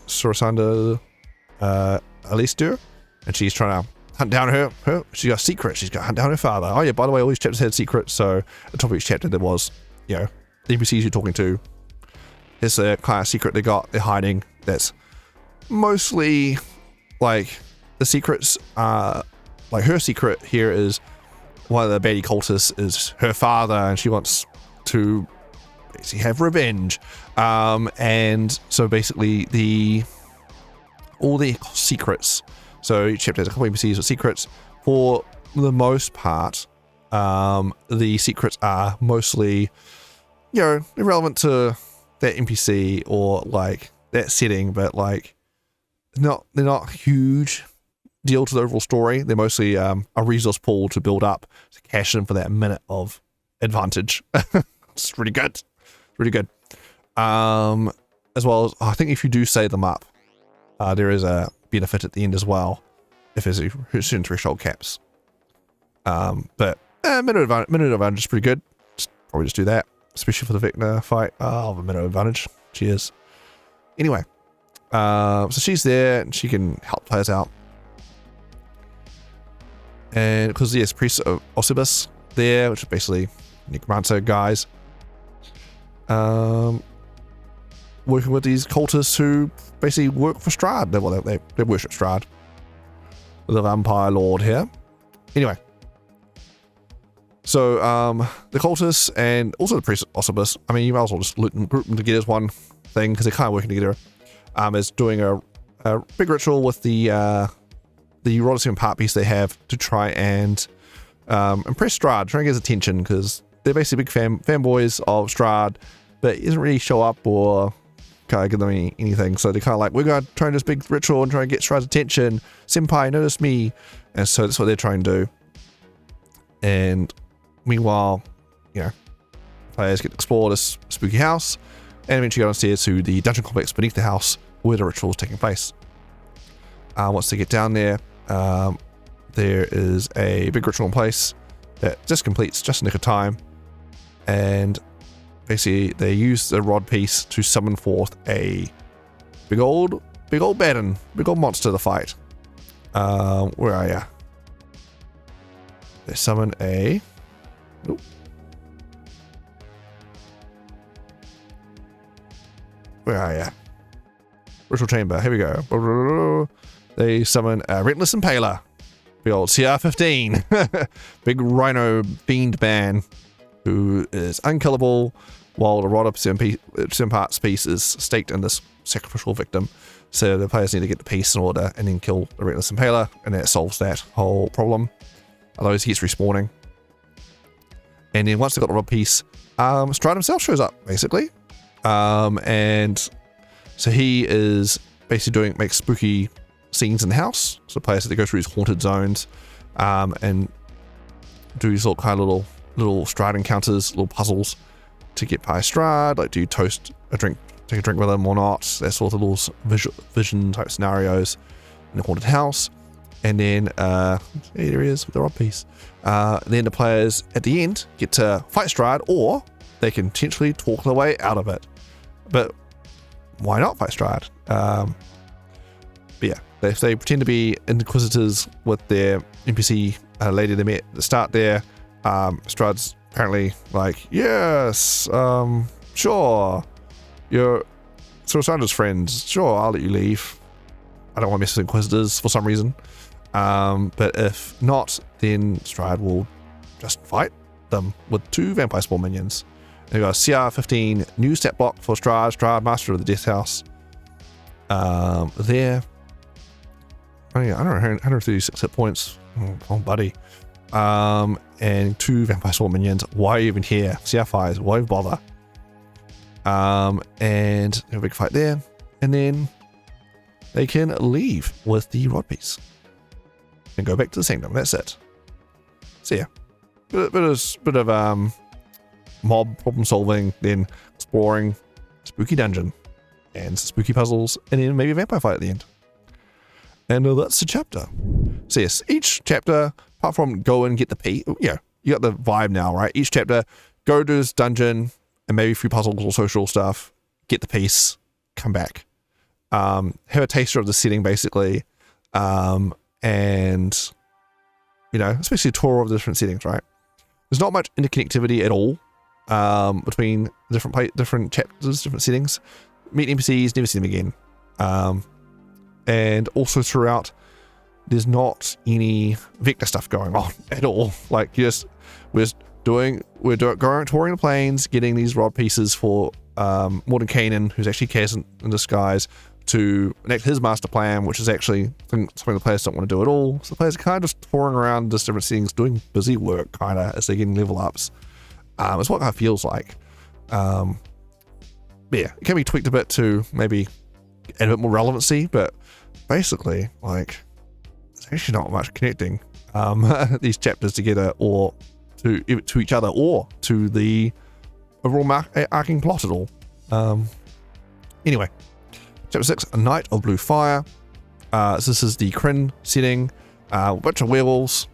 Sorasanda Alistur, and she's trying to hunt down her. She's got a secret. She's got to hunt down her father. Oh yeah, by the way, all these chapters had secrets. So at the top of each chapter there was, the NPCs you're talking to. There's a kind of secret they're hiding. That's mostly like the secrets are like her secret here is one of the baddie cultists is her father, and she wants to basically have revenge. And so basically all the secrets. So each chapter has a couple of NPCs with secrets. For the most part, the secrets are mostly, irrelevant to that NPC or like that setting, but like they're not huge deal to the overall story. They're mostly a resource pool to build up to cash in for that minute of advantage. It's really good, really good. As well as I think if you do save them up, there is a benefit at the end as well if there's a certain threshold caps. But minute advantage is pretty good. Probably just do that, especially for the Vecna fight. I'll have a minute advantage. Cheers. Anyway, so she's there and she can help players out. And because yes, Priest of Osibus there, which is basically necromancer guys, working with these cultists who basically work for Strahd. They worship Strahd, the vampire lord here. Anyway, so the cultists and also the Priest of Osibus, I mean, you might as well just group them together as one thing because they're kind of working together. is doing a big ritual with the Rhodesian part piece they have to try and impress Strahd, try and get his attention, because they're basically big fanboys of Strahd, but he doesn't really show up or kind of give them anything. So they're kind of like, we're going to try and do this big ritual and try and get Strahd's attention. Senpai, notice me. And so that's what they're trying to do. And meanwhile, players get to explore this spooky house and eventually go downstairs to the dungeon complex beneath the house where the ritual is taking place. Once they get down there, there is a big ritual in place that just completes just in the nick of time, and basically they use the rod piece to summon forth a big old baddin, big old monster to fight. Where are ya? They summon a... Oop. Where are ya? Ritual chamber, here we go. They summon a Relentless Impaler. Big old CR15. Big rhino fiend man who is unkillable while the rod of parts piece is staked in this sacrificial victim. So the players need to get the piece in order and then kill the Relentless Impaler, and that solves that whole problem. Otherwise he keeps respawning. And then once they got the rod piece, Strahd himself shows up, basically. And so he is basically makes spooky scenes in the house. So players have to go through these haunted zones, and do these little kind of little Strahd encounters, little puzzles to get past Strahd. Like, do you take a drink with him or not? That sort of little vision type scenarios in the haunted house. And then there he is with the rod piece. Then the players at the end get to fight Strahd, or they can potentially talk their way out of it. But why not fight Strahd? But yeah, they pretend to be inquisitors with their NPC lady they met at the start there. Strahd's apparently like, yes, sure, you're Sandra's friends, sure, I'll let you leave. I don't want to mess with inquisitors for some reason. But if not, then Strahd will just fight them with 2 vampire spawn minions. And we've got a CR15 new stat block for Strahd, Master of the Death House. There. Oh yeah, I don't know, 136 hit points. Oh, buddy. And 2 vampire spawn minions. Why are you even here? CR5s, why bother? And a big fight there. And then they can leave with the rod piece and go back to the kingdom. That's it. So yeah, bit of mob problem solving, then exploring spooky dungeon and spooky puzzles, and then maybe a vampire fight at the end. And that's the chapter. So yes, each chapter, apart from go and get the piece, yeah, you got the vibe now, right? Each chapter, go to this dungeon and maybe a few puzzles or social stuff, get the piece, come back. Have a taster of the setting, basically. And, especially a tour of the different settings, right? There's not much interconnectivity at all between different chapters, different settings. Meet NPCs, never see them again. And also throughout, there's not any Vecna stuff going on at all. Like, we're touring the plains, getting these rod pieces for Morden Kanan, who's actually Kaz in disguise, to enact his master plan, which is actually something the players don't want to do at all. So the players are kind of just touring around just different settings, doing busy work kind of as they're getting level ups. It's what it kind of feels like. But yeah, it can be tweaked a bit to maybe add a bit more relevancy, but basically, like, there's actually not much connecting these chapters together, or to each other, or to the overall arcing plot at all. Anyway, chapter 6, A Night of Blue Fire. So this is the Kryn setting, a bunch of werewolves.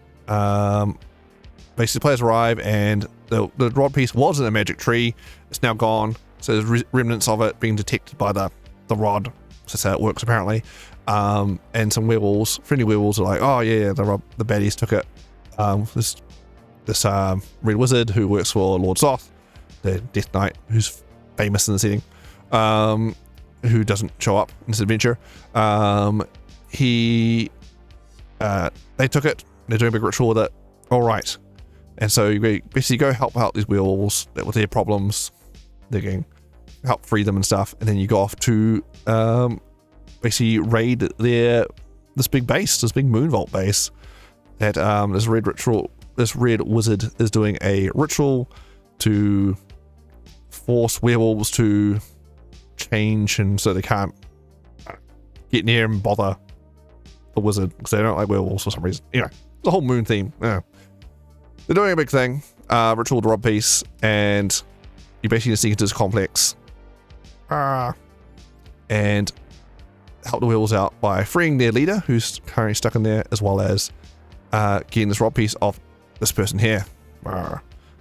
Basically, players arrive and the rod piece was in a magic tree. It's now gone, so there's remnants of it being detected by the rod. So that's how it works, apparently. And some werewolves, friendly werewolves, are like, oh yeah, the baddies took it. This red wizard who works for Lord Zoth, the Death Knight, who's famous in the setting, who doesn't show up in this adventure. They took it. They're doing a big ritual with it. All right. And so you basically go help out these werewolves with their problems. They can help free them and stuff. And then you go off to basically raid this big base, this big moon vault base that this red wizard is doing a ritual to force werewolves to change, and so they can't get near and bother the wizard because they don't like werewolves for some reason. Anyway, the whole moon theme. Yeah. They're doing a big thing, ritual to rob peace, and you basically sneak into this complex and help the werewolves out by freeing their leader, who's currently stuck in there, as well as getting this rob piece off this person here.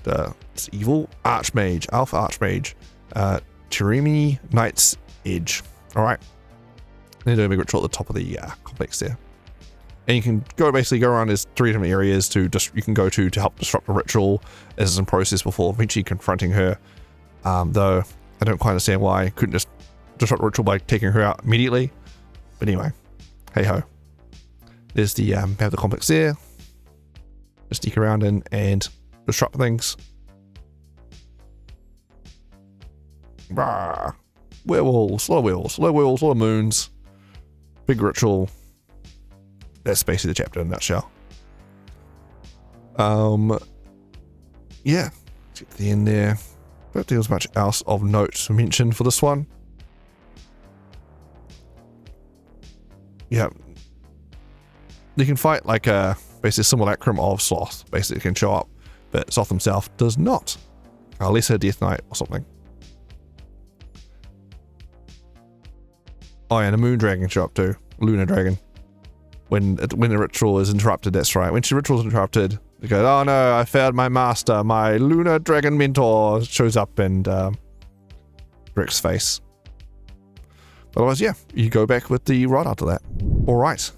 This evil archmage, alpha archmage, Tirimi Knight's Edge. Alright. They're doing a big ritual at the top of the complex there. And you can basically go around. There's 3 different areas you can go to help disrupt the ritual as it's in process before eventually confronting her. Though I don't quite understand why I couldn't just disrupt the ritual by taking her out immediately. But anyway, hey ho. There's the have the complex there. Just sneak around in and disrupt things. Rawr. Werewolves, a lot of moons, big ritual. That's basically the chapter in a nutshell. Yeah, get the end there. Don't think there's much else of note to mention for this one. Yeah, you can fight like a basically simulacrum of Sloth. Basically, can show up, but Sloth himself does not, unless a Death Knight or something. Oh, yeah, and a Moon Dragon show up too, Lunar Dragon. When the ritual is interrupted, that's right. When the ritual is interrupted, you go, oh no, I failed my master. My Lunar Dragon mentor shows up and Rick's face. Otherwise, yeah, you go back with the rod after that. All right,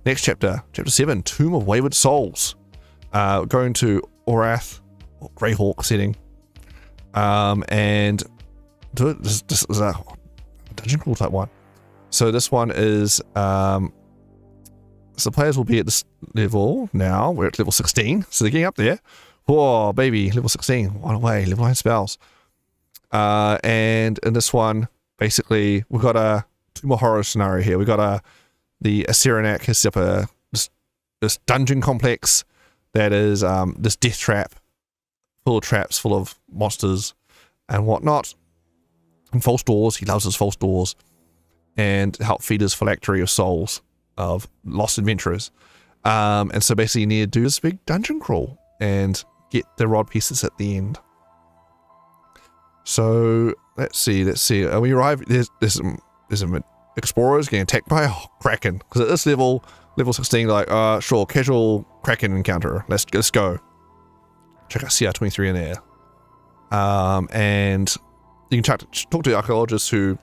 next chapter, chapter 7, Tomb of Wayward Souls. Going to Orath, or Greyhawk setting, and this is a dungeon crawl type one. So this one is, so the players will be at this level now. We're at level 16, so they're getting up there. Oh, baby, level 16, one away, level 9 spells. And in this one, basically, we've got a Tomb of Horror scenario here. We've got the Cyrenac has set up this dungeon complex that is this death trap, full of traps, full of monsters and whatnot, and false doors. He loves his false doors. And help feed his phylactery of souls of lost adventurers. And so basically you need to do this big dungeon crawl and get the rod pieces at the end. So let's see. We arrive, there's some explorers getting attacked by a kraken. Because at this level 16, like, sure, casual kraken encounter. Let's go. Check out CR23 in there. And you can talk to archaeologists who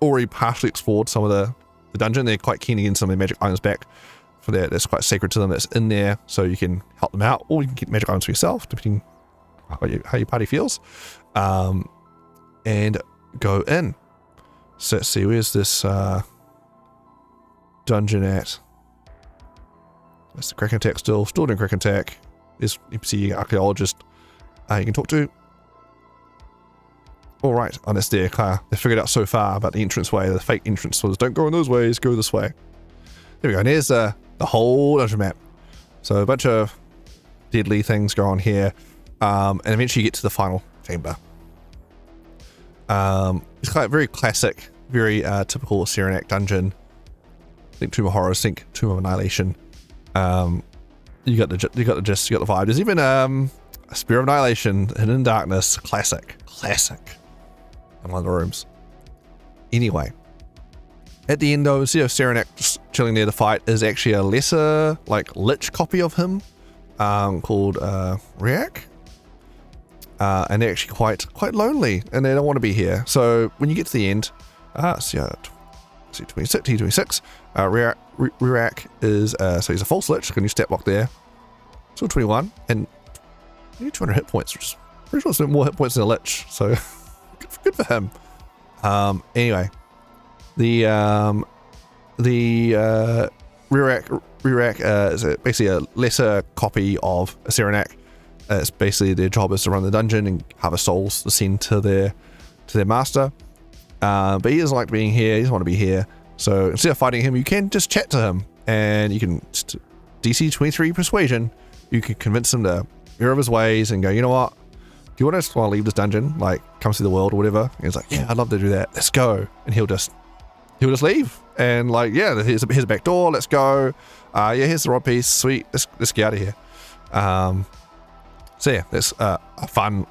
already partially explored some of the dungeon. They're quite keen to get some of their magic items back for that's quite sacred to them, that's in there, so you can help them out, or you can get magic items for yourself, depending how your party feels, and go in. So let's see, where's this dungeon at? That's the Kraken attack still doing Kraken attack. There's NPC archaeologist you can talk to. All right, on this there, they figured out so far about the entranceway. The fake entrance was, don't go in those ways, go this way. There we go, and here's the whole dungeon map. So a bunch of deadly things go on here, and eventually you get to the final chamber. It's quite very classic, very typical Cyrenac dungeon. Think Tomb of Horrors, think Tomb of Annihilation. You got the gist, you got the vibe. There's even a Spear of Annihilation, Hidden in Darkness, classic. In one of the rooms. Anyway, at the end though, instead of Cyrenac just chilling there to fight, is actually a lesser, like, lich copy of him, called Riak. And they're actually quite lonely, and they don't want to be here. So when you get to the end, T26, Riak is, so he's a false lich, can you stat block there. Still 21, and you need 200 hit points, which is pretty sure it's more hit points than a lich, so good for him. Anyway, the Riak is basically a lesser copy of a Cyrenac. It's basically their job is to run the dungeon and harvest souls to send to their master. but he doesn't like being here. He doesn't want to be here. So instead of fighting him, you can just chat to him, and you can DC 23 persuasion. You can convince him to veer of his ways and go, you know what? Do you want to leave this dungeon? Like, come see the world or whatever? And he's like, yeah, I'd love to do that. Let's go. And he'll just leave. And like, yeah, here's a back door. Let's go. Yeah, here's the rod piece. Sweet. Let's get out of here. So yeah, that's a fun,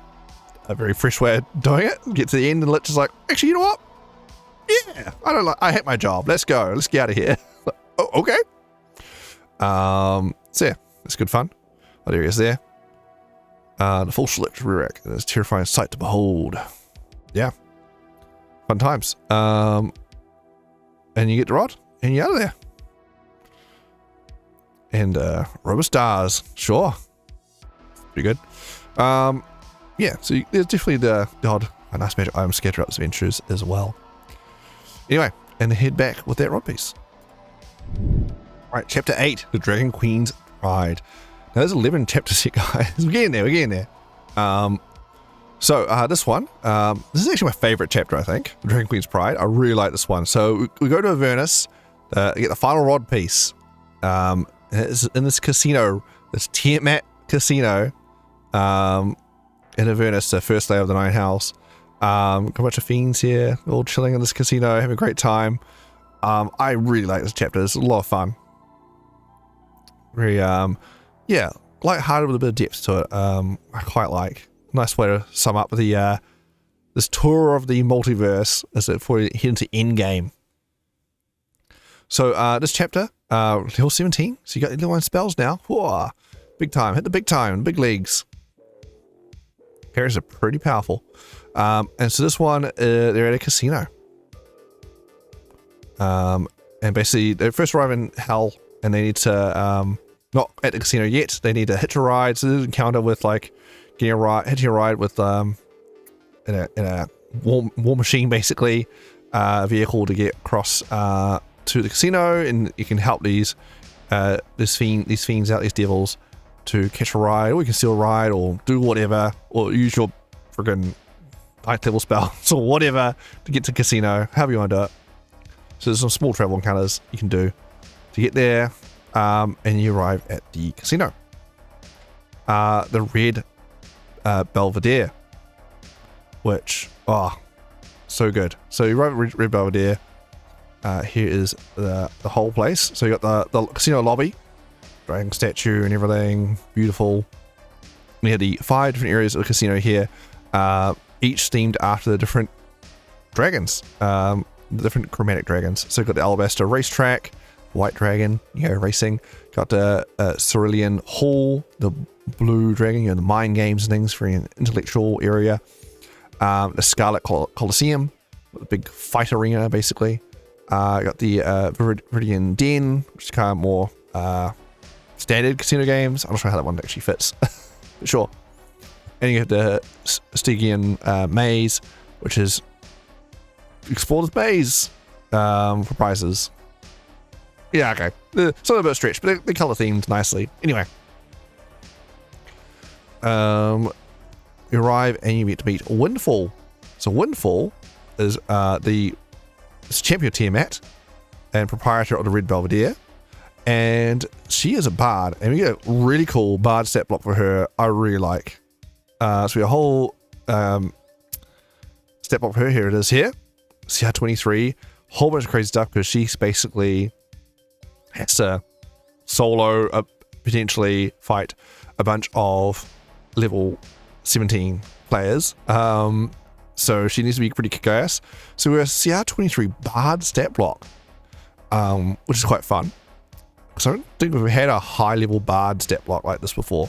a very fresh way of doing it. Get to the end and Lich is like, actually, you know what? Yeah, I hate my job. Let's go. Let's get out of here. Oh, okay. So yeah, it's good fun. What area is there? The full select rear rack. It's a terrifying sight to behold. Yeah. Fun times. And you get the rod, and you're out of there. And Robo Stars, sure. Pretty good. Yeah, so there's definitely the odd nice magic item scattered throughout the adventures as well. Anyway, and head back with that rod piece. Right, chapter 8, the Dragon Queen's Pride. Now there's 11 chapters here, guys. We're getting there. So this one, this is actually my favorite chapter, I think. The Dragon Queen's Pride. I really like this one. So we go to Avernus, get the final rod piece. It's in this casino, this Tiamat casino, in Avernus, the first layer of the Nine House. Got a bunch of fiends here, all chilling in this casino, having a great time. I really like this chapter. It's a lot of fun. Very, yeah, light-hearted with a bit of depth to it. I quite like. Nice way to sum up the this tour of the multiverse as it before you head into Endgame. So this chapter, level 17. So you got your level 1 spells now. Whoa, big time. Hit the big time. Big leagues. Parries are pretty powerful. And so this one, they're at a casino. And basically, they first arrive in Hell, and they need to, not at the casino yet, they need to hitch a ride. So there's an encounter with, like, hitching a ride with, in a war machine, basically, vehicle to get across, to the casino, and you can help these fiends out, these devils, to catch a ride, or you can steal a ride, or do whatever, or use your friggin' ninth level spells, or whatever, to get to the casino, however you want to do it. So there's some small travel encounters you can do to get there, and you arrive at the casino. The Red Belvedere, which, so good. So you arrive at Red Belvedere. Here is the whole place. So you got the casino lobby, dragon statue and everything, beautiful. We had the 5 different areas of the casino here, each themed after the different dragons, the different chromatic dragons. So you've got the Alabaster Racetrack, White Dragon, racing. Got the Cerulean Hall, the Blue Dragon, the mind games and things for an intellectual area. The Scarlet Colosseum, the big fight arena, basically. Got the Viridian Den, which is kind of more standard casino games. I'm not sure how that one actually fits. But sure. And you have the Stygian Maze, which is explore this maze for prizes. Yeah, okay. It's a little bit of a stretch, but they color themed nicely. Anyway. You arrive and you get to meet Windfall. So Windfall is champion Tiamat and proprietor of the Red Belvedere, and she is a bard, and we get a really cool bard stat block for her. I really like. So we have a whole stat block for her. Here it is. Here, CR 23. Whole bunch of crazy stuff because she's basically has to solo potentially fight a bunch of level 17 players. So she needs to be pretty kick-ass. So we're a CR23 Bard stat block, which is quite fun. So I don't think we've had a high-level Bard stat block like this before.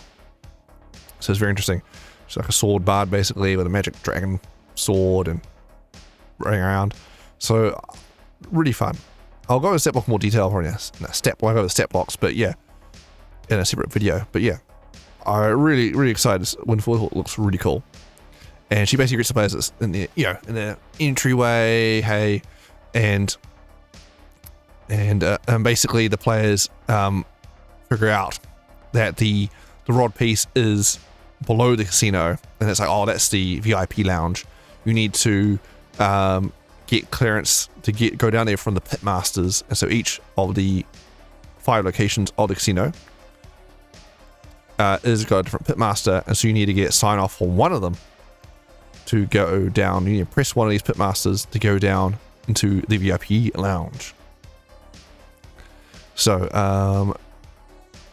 So it's very interesting. It's like a sword Bard, basically, with a magic dragon sword and running around. So really fun. I'll go over the stat block in more detail probably in a stat block, over the stat blocks, but yeah, in a separate video. But yeah, I'm really excited. Windfall looks really cool. And she basically greets the players in the in the entryway, hey, and basically the players figure out that the rod piece is below the casino, and it's like, oh, that's the VIP lounge. You need to get clearance to go down there from the pitmasters, and so each of the 5 locations of the casino is got a different pitmaster, and so you need to get sign off from one of them to go down. You need to press one of these pitmasters to go down into the VIP lounge. So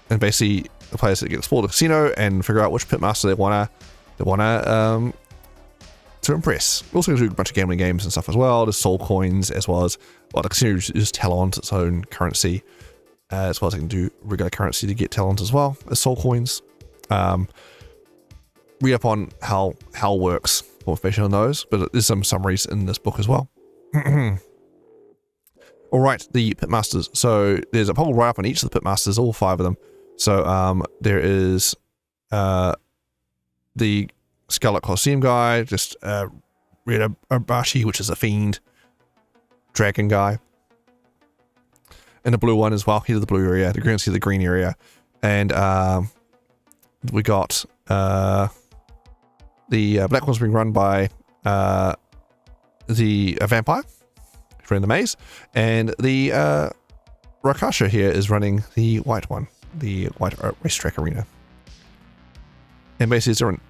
and basically the players that get explore the casino and figure out which pitmaster they wanna to impress. We're also going to do a bunch of gambling games and stuff as well. There's soul coins, as well as, well, the casino just talons its own currency, as well as I can do regular currency to get talons as well as soul coins. Read up on how Hell works for information on those, but there's some summaries in this book as well. All right, the pitmasters. So there's a poll right up on each of the pitmasters, all 5 of them. So there is the Scarlet Colosseum guy, just Rita Obashi, which is a fiend dragon guy, and the blue one as well. He's the blue area, the green, see the green area, and we got the black one's being run by the vampire running the maze, and the Rakasha here is running the white one, the white racetrack arena. And basically it's different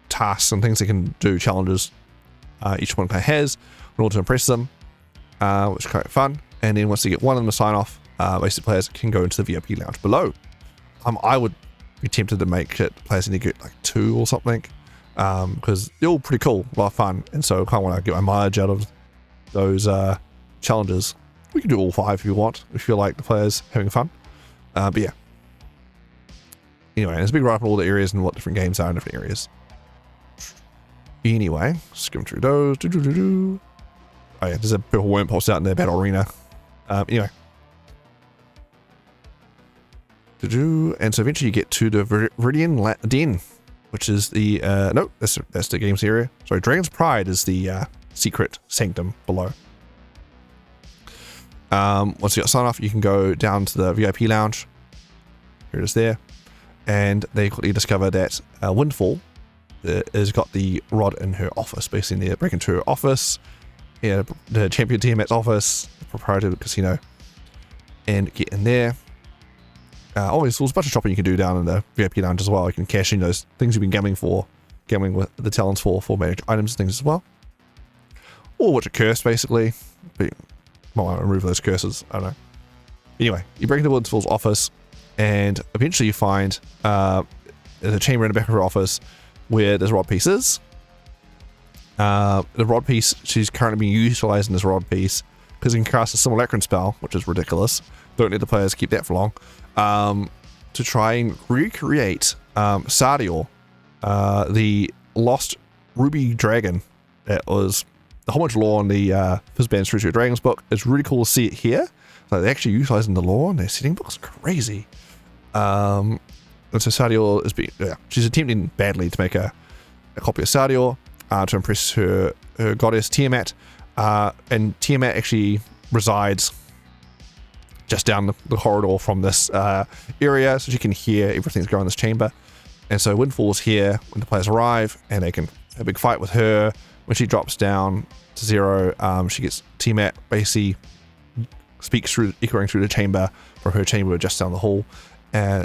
tasks and things they can do, challenges each one player has in order to impress them, which is quite fun. And then once they get one of them to sign off, basically players can go into the VIP lounge below. I would be tempted to make it players need to get like 2 or something, because they're all pretty cool, a lot of fun, and so I kind of want to get my mileage out of those challenges. We can do all 5 if you want, if you feel like the players having fun. But yeah. Anyway, there's a big write-up on all the areas and what different games are in different areas. Anyway, skim through those. Oh yeah, there's a purple worm pops out in their battle arena. Anyway. And so eventually you get to the Viridian Den, which is the, no, that's the games area. Sorry, Dragon's Pride is the secret sanctum below. Once you got sign off, you can go down to the VIP lounge. Here it is there. And they quickly discover that Windfall has got the rod in her office. Basically, they break into her office, the champion Tiamat's office, the proprietor of the casino, and get in there. There's a bunch of shopping you can do down in the VIP lounge as well. You can cash in those things you've been gambling with the talents for magic items and things as well. Or which are cursed, basically. But, well, remove those curses. I don't know. Anyway, you break into Windfall's office, and eventually you find there's a chamber in the back of her office where there's rod pieces. The rod piece, she's currently being utilizing this rod piece because you can cast a simulacrum spell, which is ridiculous. Don't let the players keep that for long. To try and recreate Sardior, the lost ruby dragon that was a whole bunch of lore in the Fizban's Treasury of Dragons book. It's really cool to see it here. Like, they're actually utilizing the lore in their setting books. Crazy. And so Sardior is she's attempting badly to make a copy of Sardior to impress her goddess Tiamat. And Tiamat actually resides just down the corridor from this area, so she can hear everything that's going on in this chamber. And so Windfall's here when the players arrive, and they can have a big fight with her. When she drops down to 0, she gets Tiamat basically speaks through, echoing through the chamber from her chamber just down the hall,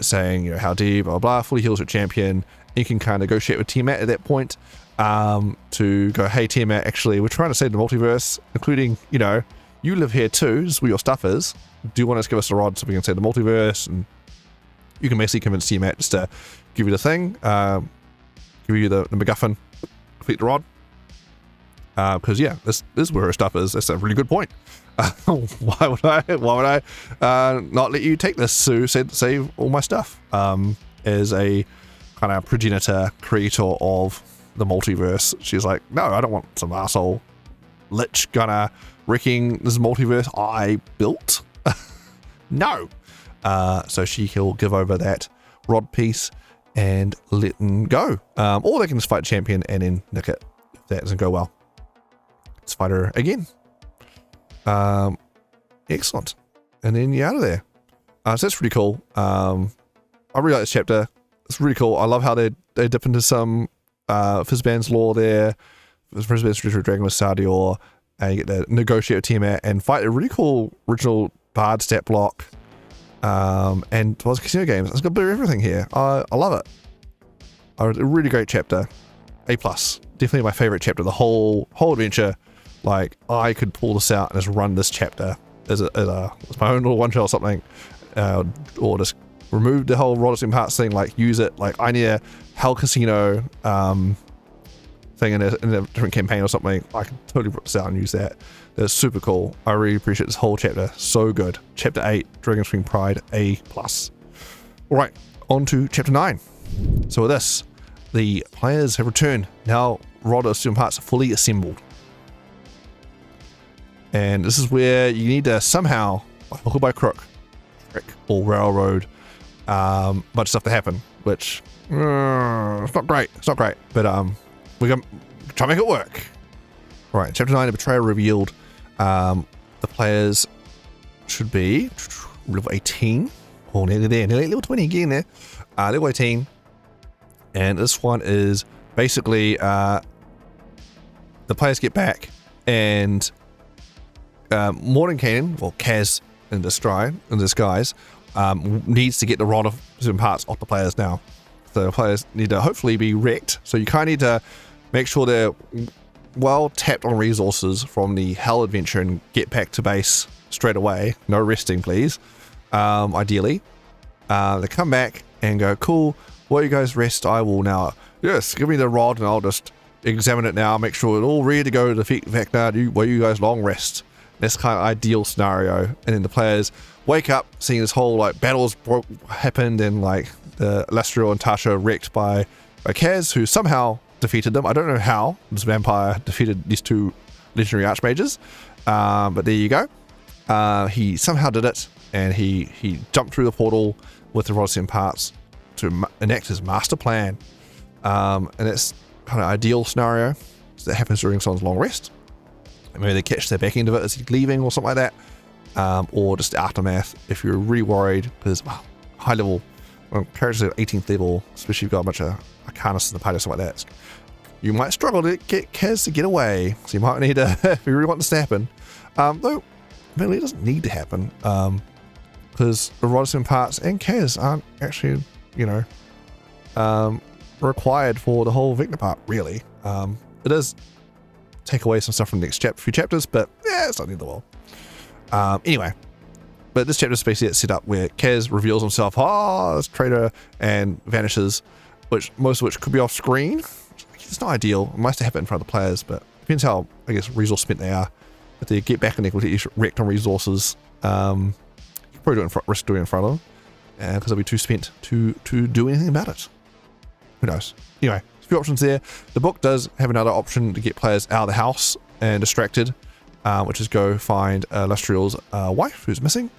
saying, how dare, blah, blah, fully heals your champion. You can kind of negotiate with Tiamat at that point to go, hey, Tiamat, actually, we're trying to save the multiverse, including, you live here too, this is where your stuff is. Do you want us to give us a rod so we can save the multiverse? And you can basically convince Tiamat just to give you the thing, give you the MacGuffin, complete the rod. Because this is where her stuff is. That's a really good point. Why would I not let you take this to save all my stuff? As a kind of progenitor creator of the multiverse, she's like, no, I don't want some asshole lich gonna wrecking this multiverse I built. No. So she'll give over that rod piece and let them go. Or they can just fight champion and then nick it if that doesn't go well. Let's fight her again. Excellent. And then you're out of there. So that's pretty cool. I really like this chapter. It's really cool. I love how they dip into some Fizban's lore there. Brisbane's Traditional Dragon with Sardior, and you get to negotiate with Tiamat and fight a really cool original Bard stat block. And was casino games. It's got a bit of everything here. I love it. A really great chapter. A+. Definitely my favorite chapter. The whole adventure. Like, I could pull this out and just run this chapter as my own little one shot or something, or just remove the whole Rollers and Parts thing. Like, use it. Like, I need a Hell Casino thing in a different campaign or something. I can totally put this out and use that. That's super cool. I really appreciate this whole chapter. So good. Chapter 8, Dragon's Wing Pride, A+. Alright, on to Chapter 9. So with this, the players have returned. Now, Rod of Student Parts are fully assembled. And this is where you need to somehow, by hook or by crook, trick or railroad, a bunch of stuff to happen, which, it's not great. It's not great, but we're going to try to make it work. Right, Chapter 9, a betrayal revealed. The players should be level 18. Oh, nearly there. Nearly level 20 again there. Level 18. And this one is basically the players get back and Mordenkainen, or Kaz in disguise, needs to get the Rod of Student Parts off the players now. So the players need to hopefully be wrecked. So you kind of need to make sure they're well tapped on resources from the Hell adventure and get back to base straight away. No resting, please. Ideally. They come back and go, cool, while you guys rest, I will now, yes, give me the rod and I'll just examine it now, make sure it's all ready to go to defeat Vecna while you guys long rest. That's kind of ideal scenario. And then the players wake up seeing this whole like battles happened and like the Lastriel and Tasha wrecked by Kaz, who somehow defeated them. I don't know how this vampire defeated these two legendary archmages, but there you go. He somehow did it, and he jumped through the portal with the Rodosian parts to enact his master plan. And it's kind of ideal scenario. So that happens during someone's long rest. Maybe they catch the back end of it as he's leaving or something like that, or just aftermath if you're really worried, because high level characters at 18th level, especially if you've got a bunch of Arcanus in the party or something like that, you might struggle to get Kaz to get away. So you might need to, if you really want this to happen, though really it doesn't need to happen, because the Rodosian parts and Kaz aren't actually, required for the whole Vecna part, really. It does take away some stuff from the next few chapters, but yeah, it's not the end of the world. Anyway, but this chapter is basically set up where Kaz reveals himself, this traitor, and vanishes, most of which could be off screen. It's not ideal. It must happen in front of the players, but depends how, I guess, resource spent they are. If they get back and they're completely wrecked on resources, you can probably risk doing it in front of them, because they'll be too spent to do anything about it. Who knows? Anyway, a few options there. The book does have another option to get players out of the house and distracted, which is go find Lastriel's wife who's missing.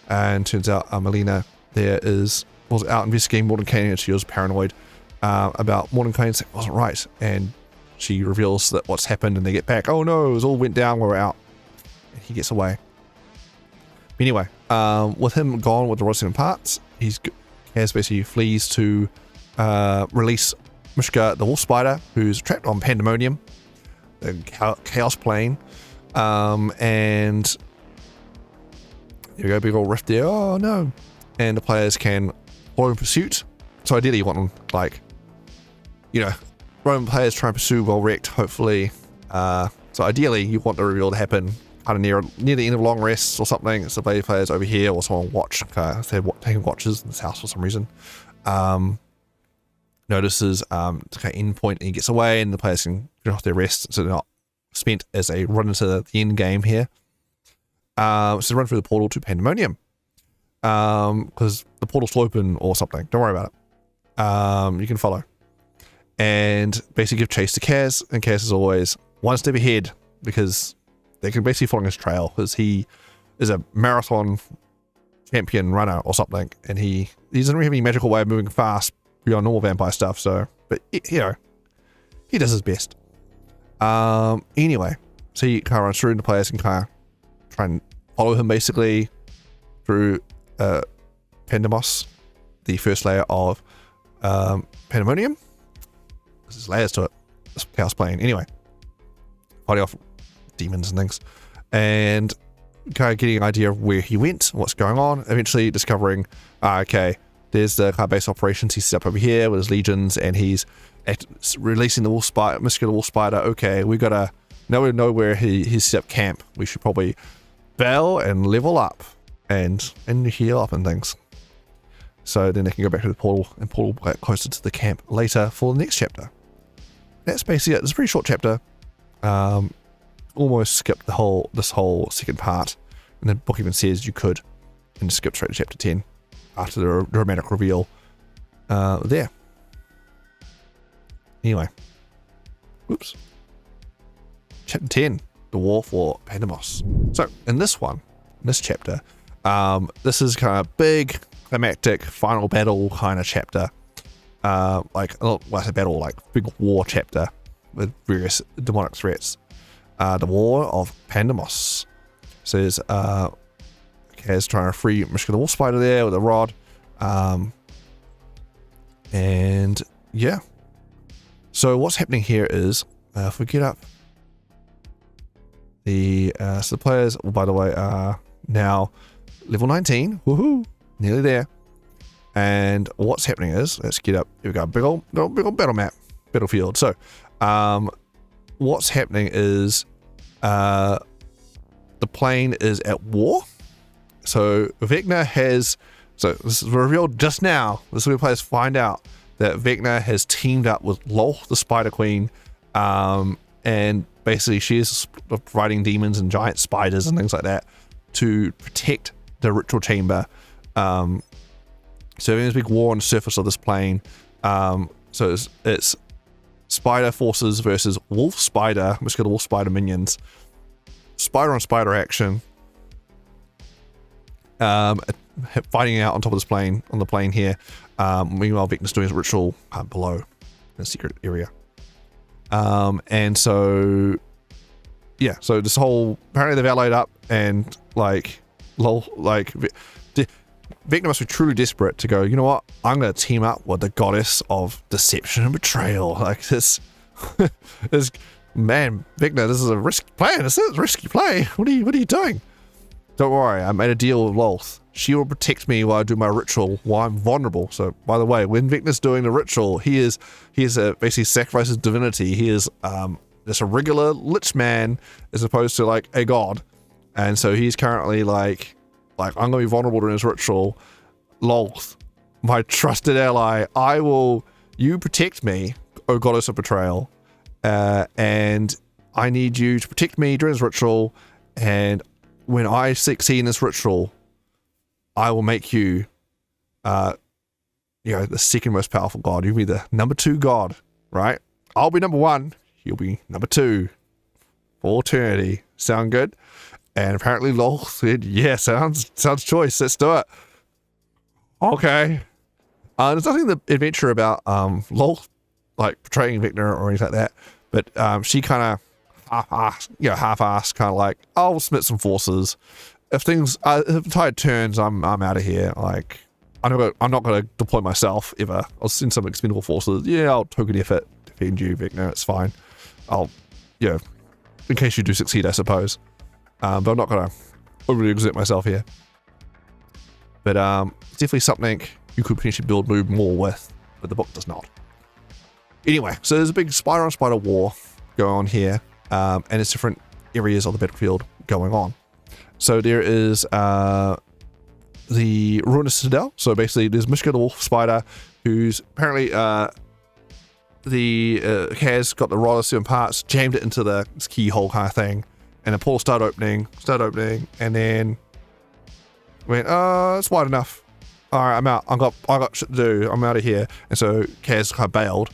And turns out Melina was out investigating Mordenkainen, and she was paranoid about Mordenkainen saying it wasn't right. And she reveals that what's happened, and they get back. Oh no, it all went down while we're out. And he gets away. But anyway, with him gone with the Rodosian parts, Kaz basically flees to release Mishka the Wolf Spider, who's trapped on Pandemonium, the Chaos Plane, and here we go, big old rift there. Oh no! And the players can follow in pursuit. So ideally, you want them Roman players try and pursue while wrecked. Hopefully, so ideally, you want the reveal to happen kind of near the end of long rests or something. So the players over here, or someone watch. If they're taking watches in this house for some reason. Notices kind of end point and he gets away, and the players can get off their rest, so they're not spent as they run into the end game here. So they run through the portal to Pandemonium, because the portal's open or something. Don't worry about it. You can follow and basically give chase to Kaz, and Kaz is always one step ahead because they can basically follow his trail, because he is a marathon champion runner or something, and he doesn't really have any magical way of moving fast beyond normal vampire stuff, but he does his best. Anyway, so he kind of runs through, and the players can kind of try and follow him basically through Pandemos, the first layer of Pandemonium. There's layers to it, this Chaos Plane. Anyway, fighting off demons and things, and kind of getting an idea of where he went, what's going on. Eventually discovering, okay, there's the kind of base operations he's set up over here with his legions, and he's releasing the wolf spider, muscular wolf spider. Okay, now we know where he's set up camp. We should probably bail and level up and heal up and things. So then they can go back to the portal and portal back closer to the camp later for the next chapter. That's basically it. It's a pretty short chapter. Almost skipped this whole second part, and the book even says you could, and just skip straight to chapter 10 after the dramatic reveal there. Anyway, whoops. Chapter 10, the War for Pandemos. So in this chapter, this is kind of big, climactic, final battle kind of chapter. Like big war chapter with various demonic threats. The War of Pandemos. Says Kaz trying to free Mishka the Wolf Spider there with a rod. And yeah. So what's happening here is, if we get up so the players, by the way, are now level 19. Woohoo! Nearly there. And what's happening is, let's get up. Here we go. Big old battlefield. So, what's happening is, the plane is at war. So Vecna has, so this is revealed just now. This is where players find out that Vecna has teamed up with Lolth, the Spider Queen, and basically she is providing demons and giant spiders and things like that to protect the ritual chamber. So there's a big war on the surface of this plane. So it's spider forces versus wolf spider, muscular wolf spider minions. Spider on spider action. Fighting out on top of this plane, on the plane here. Meanwhile, Vecna's doing his ritual below in a secret area. And so, yeah, so this whole, apparently they've allied up and Vecna must be truly desperate to go, you know what, I'm going to team up with the goddess of deception and betrayal. Like this, man, Vecna, this is a risky plan. This is a risky play. What are you doing? Don't worry, I made a deal with Lolth. She will protect me while I do my ritual while I'm vulnerable. So, by the way, when Vecna's doing the ritual, he is basically sacrifices divinity. He is just a regular lich man as opposed to like a god. And so he's currently like I'm going to be vulnerable during his ritual. Lolth, my trusted ally, you protect me, O goddess of betrayal. And I need you to protect me during this ritual. And when I succeed in this ritual, I will make you, the second most powerful god. You'll be the number 2 god, right? I'll be number 1. You'll be number 2 for eternity. Sound good? And apparently Lol said, yeah, sounds choice. Let's do it. Okay. There's nothing in the adventure about Lol like betraying Vecna or anything like that. But she kind of half-assed, kind of like, I'll submit some forces. If the tide turns, I'm out of here. Like, I'm not going to deploy myself ever. I'll send some expendable forces. Yeah, I'll token effort defend you, Vecna. It's fine. In case you do succeed, I suppose. But I'm not going to overly exert myself here. But it's definitely something you could potentially move more with, but the book does not. Anyway, so there's a big spider on spider war going on here, and it's different areas of the battlefield going on. So there is the Ruinous Citadel. So basically, there's Mishka the Wolf Spider, who's apparently Kaz got the rod of 7 parts, jammed it into this keyhole kind of thing, and the portal started opening, and then went, it's wide enough. All right, I'm out. I got shit to do. I'm out of here. And so Kaz kind of bailed,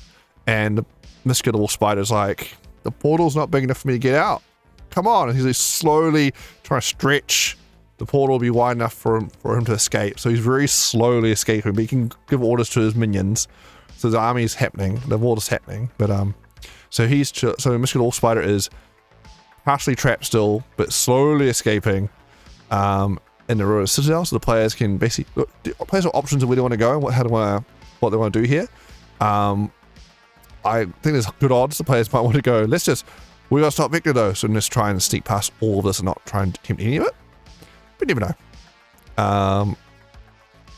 and the Mishka the Wolf Spider's like, the portal's not big enough for me to get out. Come on. And he's like slowly trying to stretch the portal to be wide enough for him to escape. So he's very slowly escaping, but he can give orders to his minions. So the army is happening. The war is happening. But so Mishka the Wolf Spider is partially trapped still, but slowly escaping in the Ruinous Citadel. So the players can basically players have options of where they want to go and what they want to do here. I think there's good odds the players might want to go, let's just We gotta stop Vecna though, so let's try and sneak past all of this and not try and attempt any of it. We never know.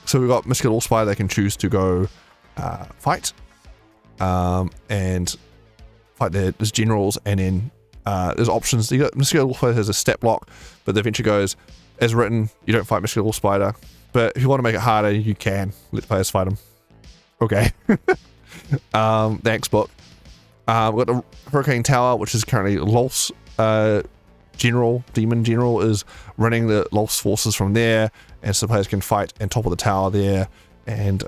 So we've got Mystical Allspider. They can choose to go fight and fight there's generals, and then there's options. You got Mystical Allspider has a stat block, but the adventure goes as written. You don't fight Mystical Allspider, but if you want to make it harder, you can let players fight them. Okay. Thanks, book. We've got the Hurricane Tower, which is currently Lolth's demon general is running the Lolth's forces from there, and so players can fight on top of the tower there and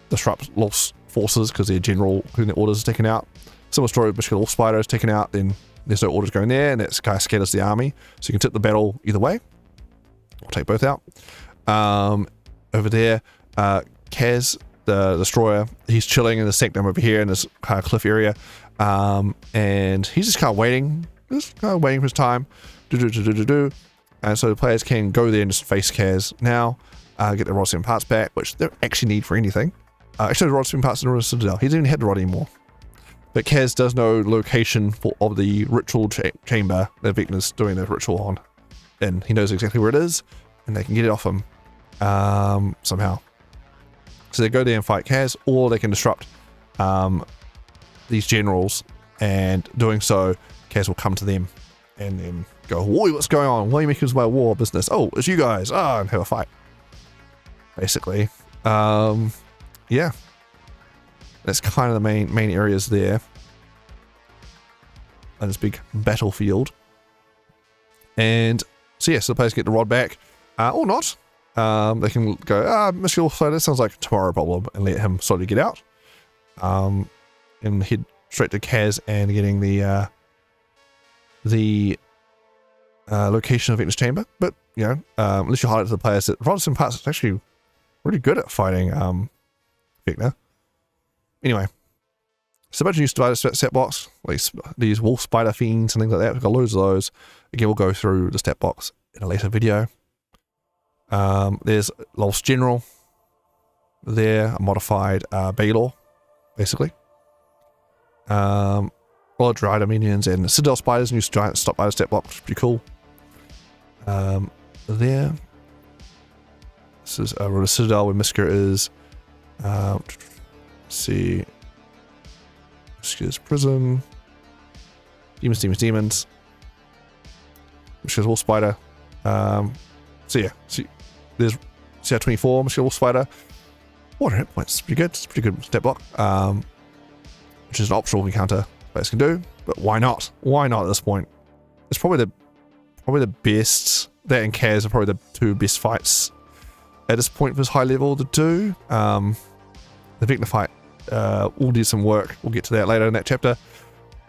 disrupt Lolth's forces because their general, who their orders is taken out. Similar story with Mystical Allspider is taken out, then there's no orders going there, and that kind of scatters the army. So you can tip the battle either way. I'll take both out. Over there, Kaz, the destroyer, he's chilling in the sanctum over here in this kind of cliff area, and he's just kind of waiting for his time. And so the players can go there and just face Kaz now, get the Rod parts back, which they don't actually need for anything. Actually, the Rod parts in the Citadel. He doesn't even have the Rod anymore. But Kaz does know location of the ritual chamber that Vecna's doing the ritual on, and he knows exactly where it is, and they can get it off him somehow. So they go there and fight Kaz, or they can disrupt these generals, and doing so, Kaz will come to them and then go, "Whoa, what's going on? Why are you making my war business? Oh, it's you guys!" And have a fight. Basically, yeah. That's kind of the main areas there. And this big battlefield. And so yeah, so the players get the rod back, or not. They can go, Mystical Allspider, that sounds like a tomorrow problem, and let him slowly get out. And head straight to Kaz and getting the location of Vecna's chamber. But, you know, unless you highlight to the players that Rodson Parts is actually really good at fighting Vecna. Anyway, so a bunch of new spider stat box, like these wolf spider fiends and things like that. We've got loads of those. Again, we'll go through the stat box in a later video. There's Lolth's General there, a modified Baylor, basically. A lot of Drider minions and Citadel spiders, new giant stop spider stat box, which is pretty cool. There. This is a Citadel where Misker is. Let's see. Misker's prison. Demons. Misker's Wolf Spider. So yeah, see, there's CR24, Misker's Wolf Spider. What hit points? Pretty good. It's a pretty good stat block. Which is an optional encounter players can do, but why not? Why not at this point? It's probably the best. That and Kaz are probably the two best fights at this point for this high level to do. The Vecna fight will do some work. We'll get to that later in that chapter.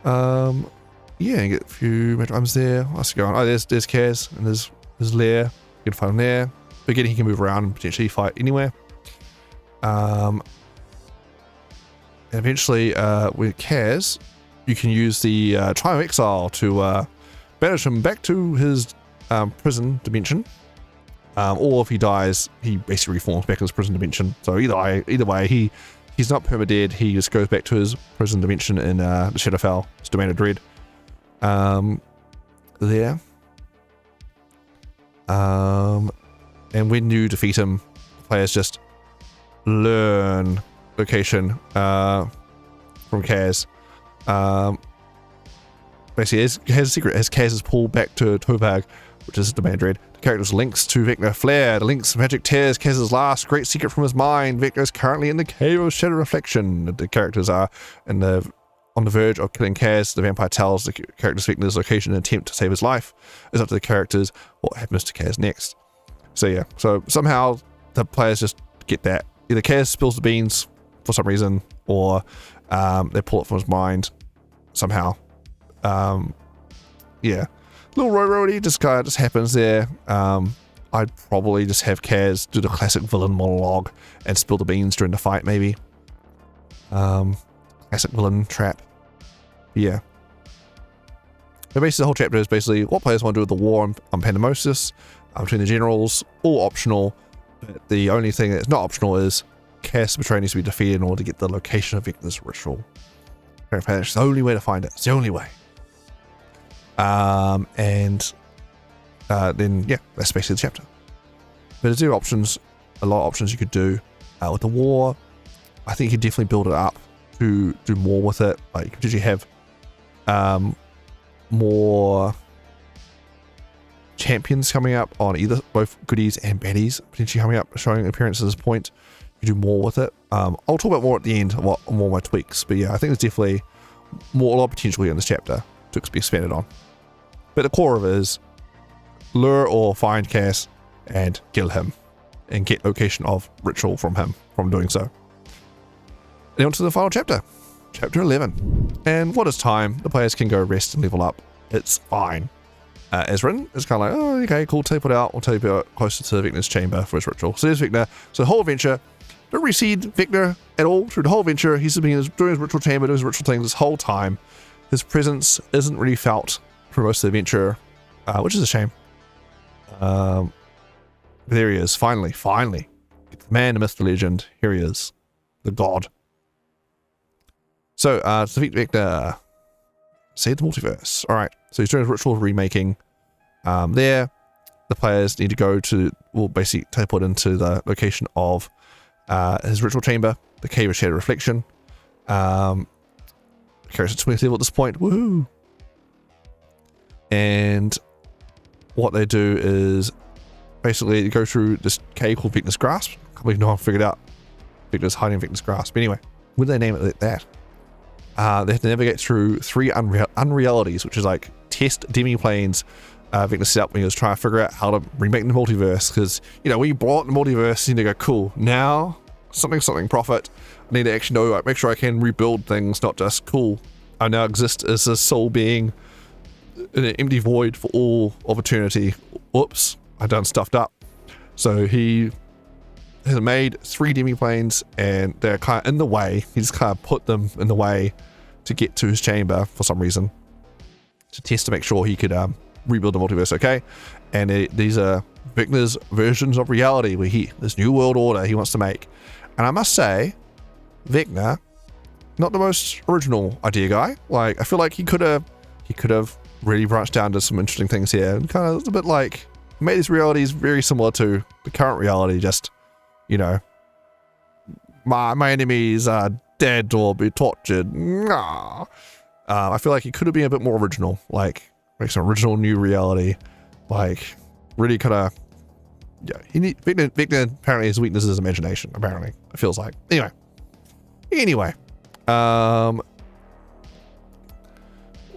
Yeah, get a few magic items there. What's going on? Oh, there's Kaz and there's his lair. You can fight him there. But again, he can move around and potentially fight anywhere. And eventually, with Kaz, you can use the Triumph of Exile to banish him back to his prison dimension. Or if he dies, he basically reforms back in his prison dimension. So either way, he's not permadead. He just goes back to his prison dimension in the Shadowfell, his Domain of Dread. There. And when you defeat him, players just learn location from Kaz. Basically, has a secret. As Kaz is pulled back to Topag, which is Domain of Dread, the character's links to Vecna flare. The links magic tears Kaz's last great secret from his mind. Vecna is currently in the Cave of Shadow Reflection. The characters are on the verge of killing Kaz. The vampire tells the character's Vecna's location in an attempt to save his life. It's up to the characters what happens to Kaz next. So yeah, so somehow the players just get that. Either Kaz spills the beans for some reason, or they pull it from his mind somehow. Yeah. Little roadie just happens there. I'd probably just have Kaz do the classic villain monologue and spill the beans during the fight, maybe. Classic villain trap. Yeah. But basically, the whole chapter is basically what players want to do with the war on Pandemosis between the generals, all optional. But the only thing that's not optional is Kaz Betrayer needs to be defeated in order to get the location of Vecna's ritual. It's the only way to find it. It's the only way. And then, yeah, that's basically the chapter. But there's a lot of options you could do. With the war, I think you could definitely build it up to do more with it. Like, you could usually have more champions coming up on both goodies and baddies, potentially coming up, showing appearances at this point. You do more with it. I'll talk about more at the end, more of my tweaks. But yeah, I think there's definitely a lot of potential here in this chapter to be expanded on. But the core of it is lure or find Cass and kill him and get location of ritual from him from doing so. Then on to the final chapter, chapter 11. And what is time? The players can go rest and level up. It's fine. As written, it's kind of like, oh, okay, cool, teleport out. We'll teleport closer to Vecna's chamber for his ritual. So there's Vecna. So the whole adventure, don't really see Vecna at all through the whole adventure. He's been doing his ritual chamber, doing his ritual things this whole time. His presence isn't really felt for most of the adventure, which is a shame. There he is, finally. The man, the myth, the legend. Here he is, the god. So, to defeat Vecna, save the multiverse. Alright, so he's doing his ritual remaking. There, the players need to go to, well, basically teleport into the location of his ritual chamber, the Cave of Shadow Reflection. Character 20th level at this point, woohoo! And what they do is basically go through this cave called Vecna's Grasp. I can't believe no one figured out Vecna's hiding in Vecna's Grasp. But anyway, would they name it like that? They have to navigate through 3 unrealities, which is like test demi-planes Vecna set up when he was trying to figure out how to remake the multiverse. Because, you know, when you brought the multiverse, you need to go, cool, now something profit. I need to actually know, like, make sure I can rebuild things, not just, cool, I now exist as a soul being in an empty void for all of eternity. Whoops, I done stuffed up. So he has made 3 demi-planes, and they're kind of in the way. He just kind of put them in the way to get to his chamber for some reason, to test to make sure he could rebuild the multiverse, okay? And these are Vecna's versions of reality, where this new world order he wants to make. And I must say, Vecna, not the most original idea guy. Like, I feel like he could have really branched down to some interesting things here, and kind of a bit like made these realities very similar to the current reality. Just, you know, my enemies are dead or be tortured. Nah. I feel like he could have been a bit more original, like make some original new reality, like really kind of, yeah. Vecna apparently his weakness is imagination. Apparently, it feels like. Anyway,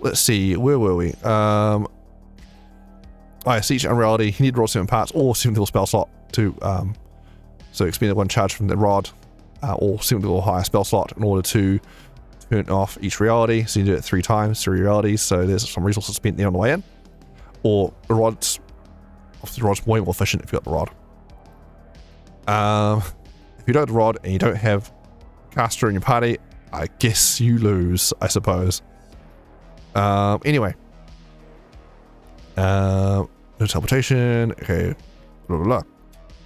let's see, where were we? See each unreality. He needed to roll 7 parts or 7th level spell slot to so expended 1 charge from the rod or 7th level higher spell slot in order to turn off each reality. So you do it 3 times, 3 realities. So there's some resources spent there on the way in. Or the rod's way more efficient if you got the rod. If you don't have the rod and you don't have caster in your party, I guess you lose, I suppose. Anyway. No teleportation. Okay. Blah, blah, blah.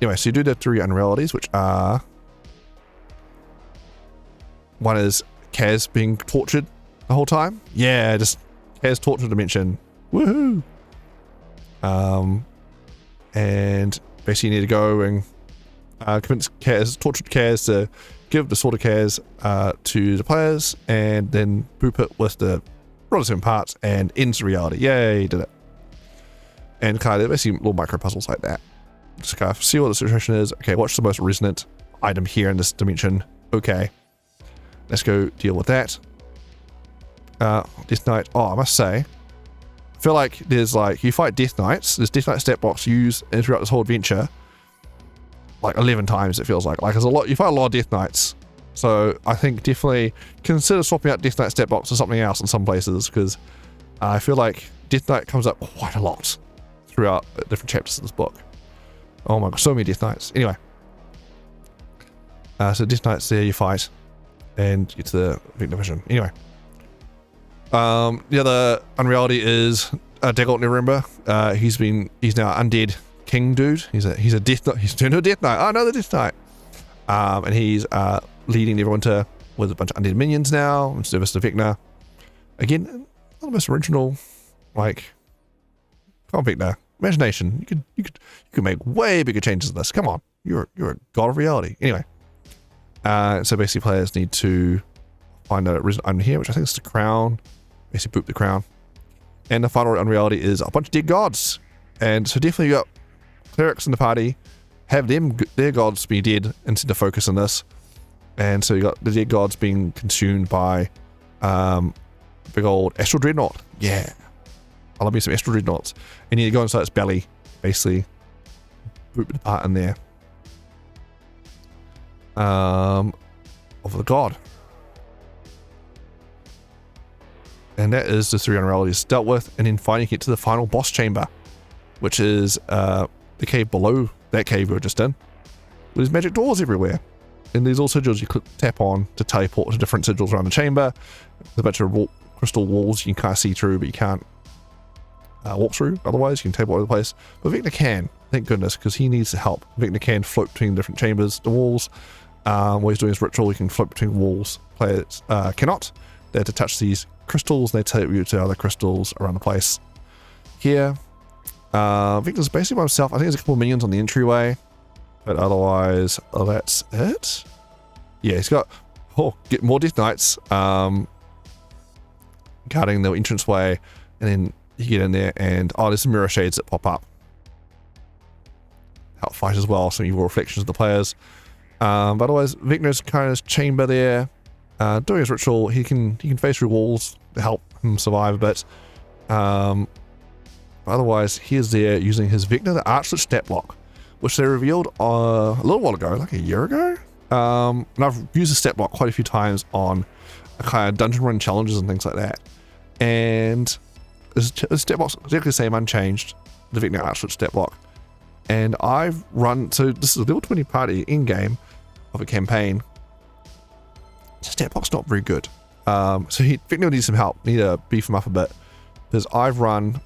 Anyway, so you do the 3 unrealities, which are... One is Kaz being tortured the whole time. Yeah, just Kaz tortured dimension. Woohoo! And basically you need to go and convince tortured Kaz to give the sword of Kaz to the players, and then boop it with the roll 7 parts and ends the reality. Yay, did it. And kind of basically little micro puzzles like that. Just kind of see what the situation is. Okay, what's the most resonant item here in this dimension? Okay, let's go deal with that. Death Knight. Oh, I must say, I feel like there's like, you fight Death Knights, there's Death Knight stat box used throughout this whole adventure like 11 times, it feels like. Like, there's a lot, you fight a lot of Death Knights. So I think definitely consider swapping out Death Knight stat box for something else in some places, because I feel like Death Knight comes up quite a lot throughout different chapters of this book. Oh my god, so many Death Knights. Anyway. So Death Knights there you fight, and get to the Vecna vision. Anyway. The other unreality is Daggalt Neverember. He's now undead king dude. He's a Death Knight. He's turned to a Death Knight. Oh, another Death Knight. And he's leading everyone with a bunch of undead minions now in service to Vecna. Again, not the most original Like, come on, Vecna. Imagination. You could make way bigger changes than this. Come on. You're a god of reality. Anyway. So basically players need to find a reason item here, which I think is the crown. Basically boop the crown. And the final unreality is a bunch of dead gods. And so definitely you got clerics in the party. Have their gods be dead instead of focus on this. And so you got the dead gods being consumed by big old astral dreadnought. Yeah. I love me some astral dreadnoughts. And you go inside its belly, basically boop the part in there. Of the god. And that is the 3 unrealities dealt with, and then finally get to the final boss chamber, which is the cave below that cave we were just in. There's magic doors everywhere. And there's all sigils you could tap on to teleport to different sigils around the chamber. There's a bunch of crystal walls you can kind of see through, but you can't walk through. Otherwise, you can teleport over the place. But Vecna can, thank goodness, because he needs help. Vecna can float between different chambers, the walls. While he's doing his ritual, he can float between walls. Players cannot. They have to touch these crystals, and they take you to other crystals around the place. Here, Vecna's basically by himself. I think there's a couple of minions on the entryway. But otherwise, that's it. Yeah, he's got get more Death Knights guarding the entranceway, and then you get in there, and there's some mirror shades that pop up. Help fight as well, some evil reflections of the players. But otherwise, Vecna's kind of his chamber there, doing his ritual. He can face through walls to help him survive a bit. Otherwise, he is there using his Vecna the Archlich stat block, which they revealed a little while ago, like a year ago. And I've used the stat block quite a few times on kind of dungeon run challenges and things like that. And the stat block's exactly the same, unchanged, the Vecna Archlich stat block. And I've run, so this is a level 20 party in-game of a campaign. The stat block's not very good. So Vecna needs some help, need to beef him up a bit. Because I've run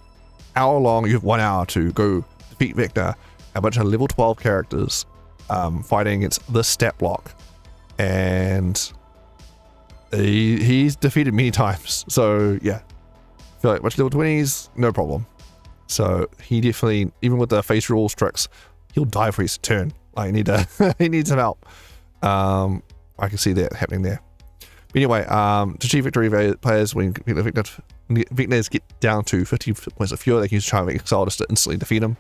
hour long, you have 1 hour to go defeat Vecna, a bunch of level 12 characters fighting against this stat block, and he's defeated many times. So yeah, I feel like much level 20s, no problem. So he definitely, even with the face rules tricks, he'll die for his turn. I need he needs some help. I can see that happening there. But anyway, to achieve victory, players when Vecnas get down to 50 points or fewer, they can use Charming Exile just to instantly defeat him.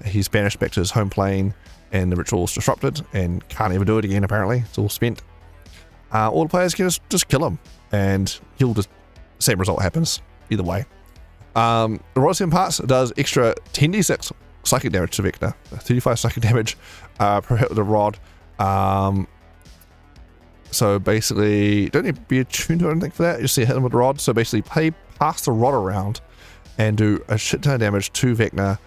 He's banished back to his home plane, and the ritual is disrupted, and can't ever do it again, apparently. It's all spent. All the players can just kill him, and he'll just, same result happens, either way. The Rod parts does extra 10d6 psychic damage to Vecna, 35 psychic damage per hit with the rod. So basically, don't need to be attuned to anything for that, you just see hit him with the rod. So basically, pass the rod around and do a shit ton of damage to Vecna.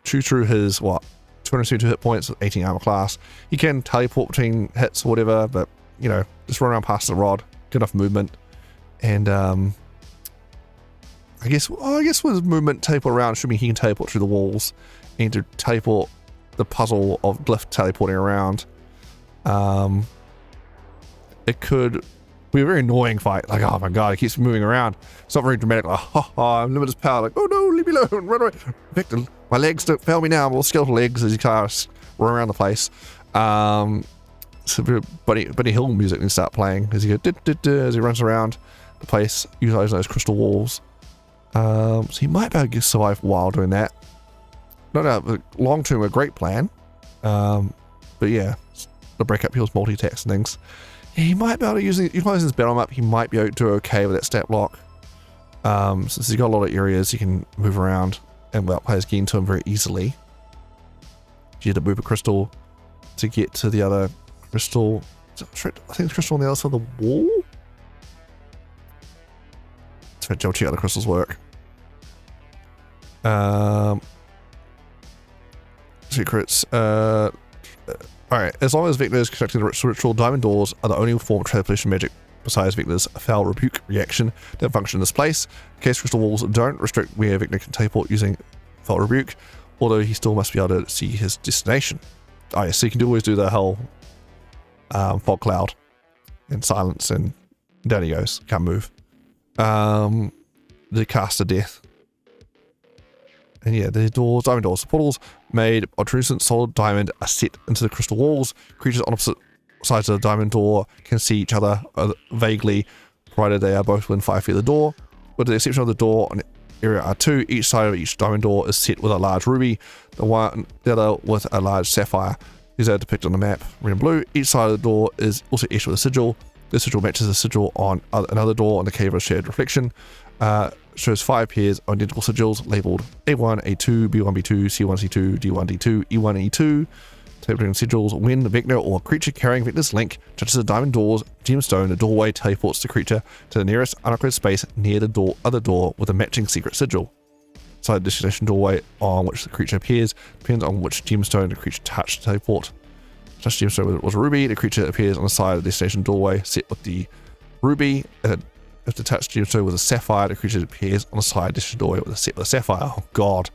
Chew through his 272 hit points with 18 armor class. He can teleport between hits or whatever, but you know, just run around past the rod, get enough movement, and I guess with his movement teleport around should mean he can teleport through the walls and to teleport the puzzle of Glyph teleporting around. It could be a very annoying fight, like, oh my god, it keeps moving around. It's not very dramatic, like, I'm limited power, like, oh no, leave me alone, run away. Victor, my legs don't fail me now, well, skeletal legs as you kind of run around the place. So Bunny Hill music can start playing as he as he runs around the place, utilizing those crystal walls. So he might be able to survive while doing that. Not a long term a great plan, but yeah, to break up people's multi-attacks and things. Yeah, he might be able to utilize his battle map. He might be able to do okay with that stat block. Since he's got a lot of areas he can move around, and well, players get into him very easily. You have to move a crystal to get to the other crystal. I think the crystal on the other side of the wall. Let's check how the crystals work. Secrets. Alright, as long as Vecna is conducting the ritual, diamond doors are the only form of teleportation magic besides Vecna's foul rebuke reaction that function in this place. In case crystal walls don't restrict where Vecna can teleport using foul rebuke, although he still must be able to see his destination. Oh yeah, so you can always do the whole fog cloud and silence, and down he goes, can't move. the caster death. And yeah, the doors, diamond doors, the portals made of translucent solid diamond are set into the crystal walls. Creatures on opposite sides of the diamond door can see each other vaguely, provided they are both within 5 feet of the door. With the exception of the door on area R2, each side of each diamond door is set with a large ruby, the other with a large sapphire. These are depicted on the map, red and blue. Each side of the door is also etched with a sigil. This sigil matches the sigil on another door on the Cave of Shared Reflection. Shows 5 pairs of identical sigils labeled A1, A2, B1, B2, C1, C2, D1, D2, E1, E2. Tapering sigils when the Vecna or creature carrying Vecna's link touches the diamond door's gemstone, the doorway teleports the creature to the nearest unoccupied space near the other door with a matching secret sigil. Side destination doorway on which the creature appears depends on which gemstone the creature touched to teleport. Touch gemstone was a ruby, the creature appears on the side of the destination doorway set with the ruby. If the touch gemstone was a sapphire, the creature appears on the side of the destination doorway with a set with a sapphire. Oh god.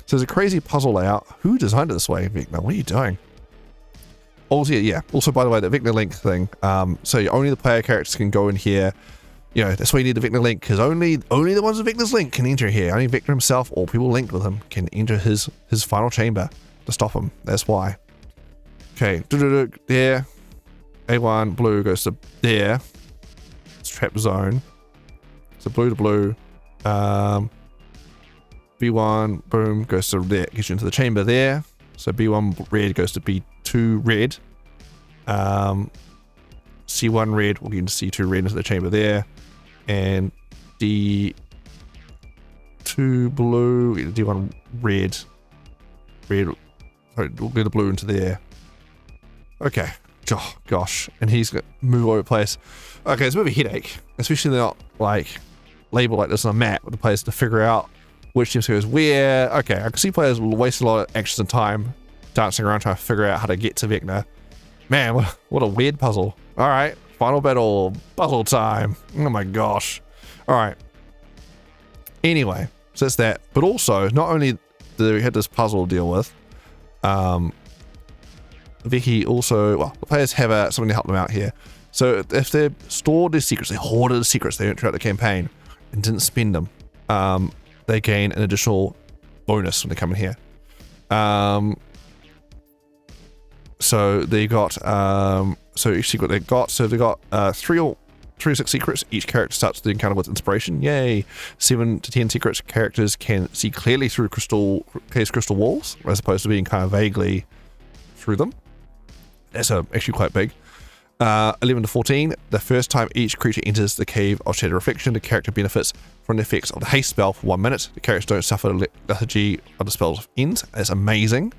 So there's a crazy puzzle layout. Who designed it this way, Vecna? What are you doing? Also, yeah. Also, by the way, the Vecna link thing. So only the player characters can go in here. You know, that's why you need the Vecna link, because only the ones with Vecna's link can enter here. Only Vecna himself or people linked with him can enter his final chamber to stop him. That's why. Okay, there. A1 blue goes to there. It's trap zone. So blue to blue. B1, boom, goes to there, gets you into the chamber there. So B1 red goes to B2 red. C1 red will get into C2 red into the chamber there. And D2 blue, D1 red. Red, sorry, we'll get the blue into there. Okay. Oh, gosh. And he's going to move all over the place. Okay, it's a bit of a headache. Especially they're not, like, labeled like this on a map with the players to figure out which team goes where. Okay, I can see players waste a lot of actions and time dancing around trying to figure out how to get to Vecna. Man, what a weird puzzle. Alright, final battle, puzzle time. Oh my gosh. Alright. Anyway, so that's that. But also, not only do we have this puzzle to deal with, Vicky also, well, the players have something to help them out here. So if they've stored their secrets, they hoarded the secrets they earned throughout the campaign and didn't spend them, they gain an additional bonus when they come in here. So they got, so each secret they got, so they got 3 or 6 secrets. Each character starts the encounter with inspiration. Yay! 7 to 10 secrets. Characters can see clearly through crystal walls, as opposed to being kind of vaguely through them. That's actually quite big. 11 to 14, the first time each creature enters the Cave of Shadow Reflection, the character benefits from the effects of the haste spell for 1 minute. The characters don't suffer lethargy of the spell's end. That's amazing.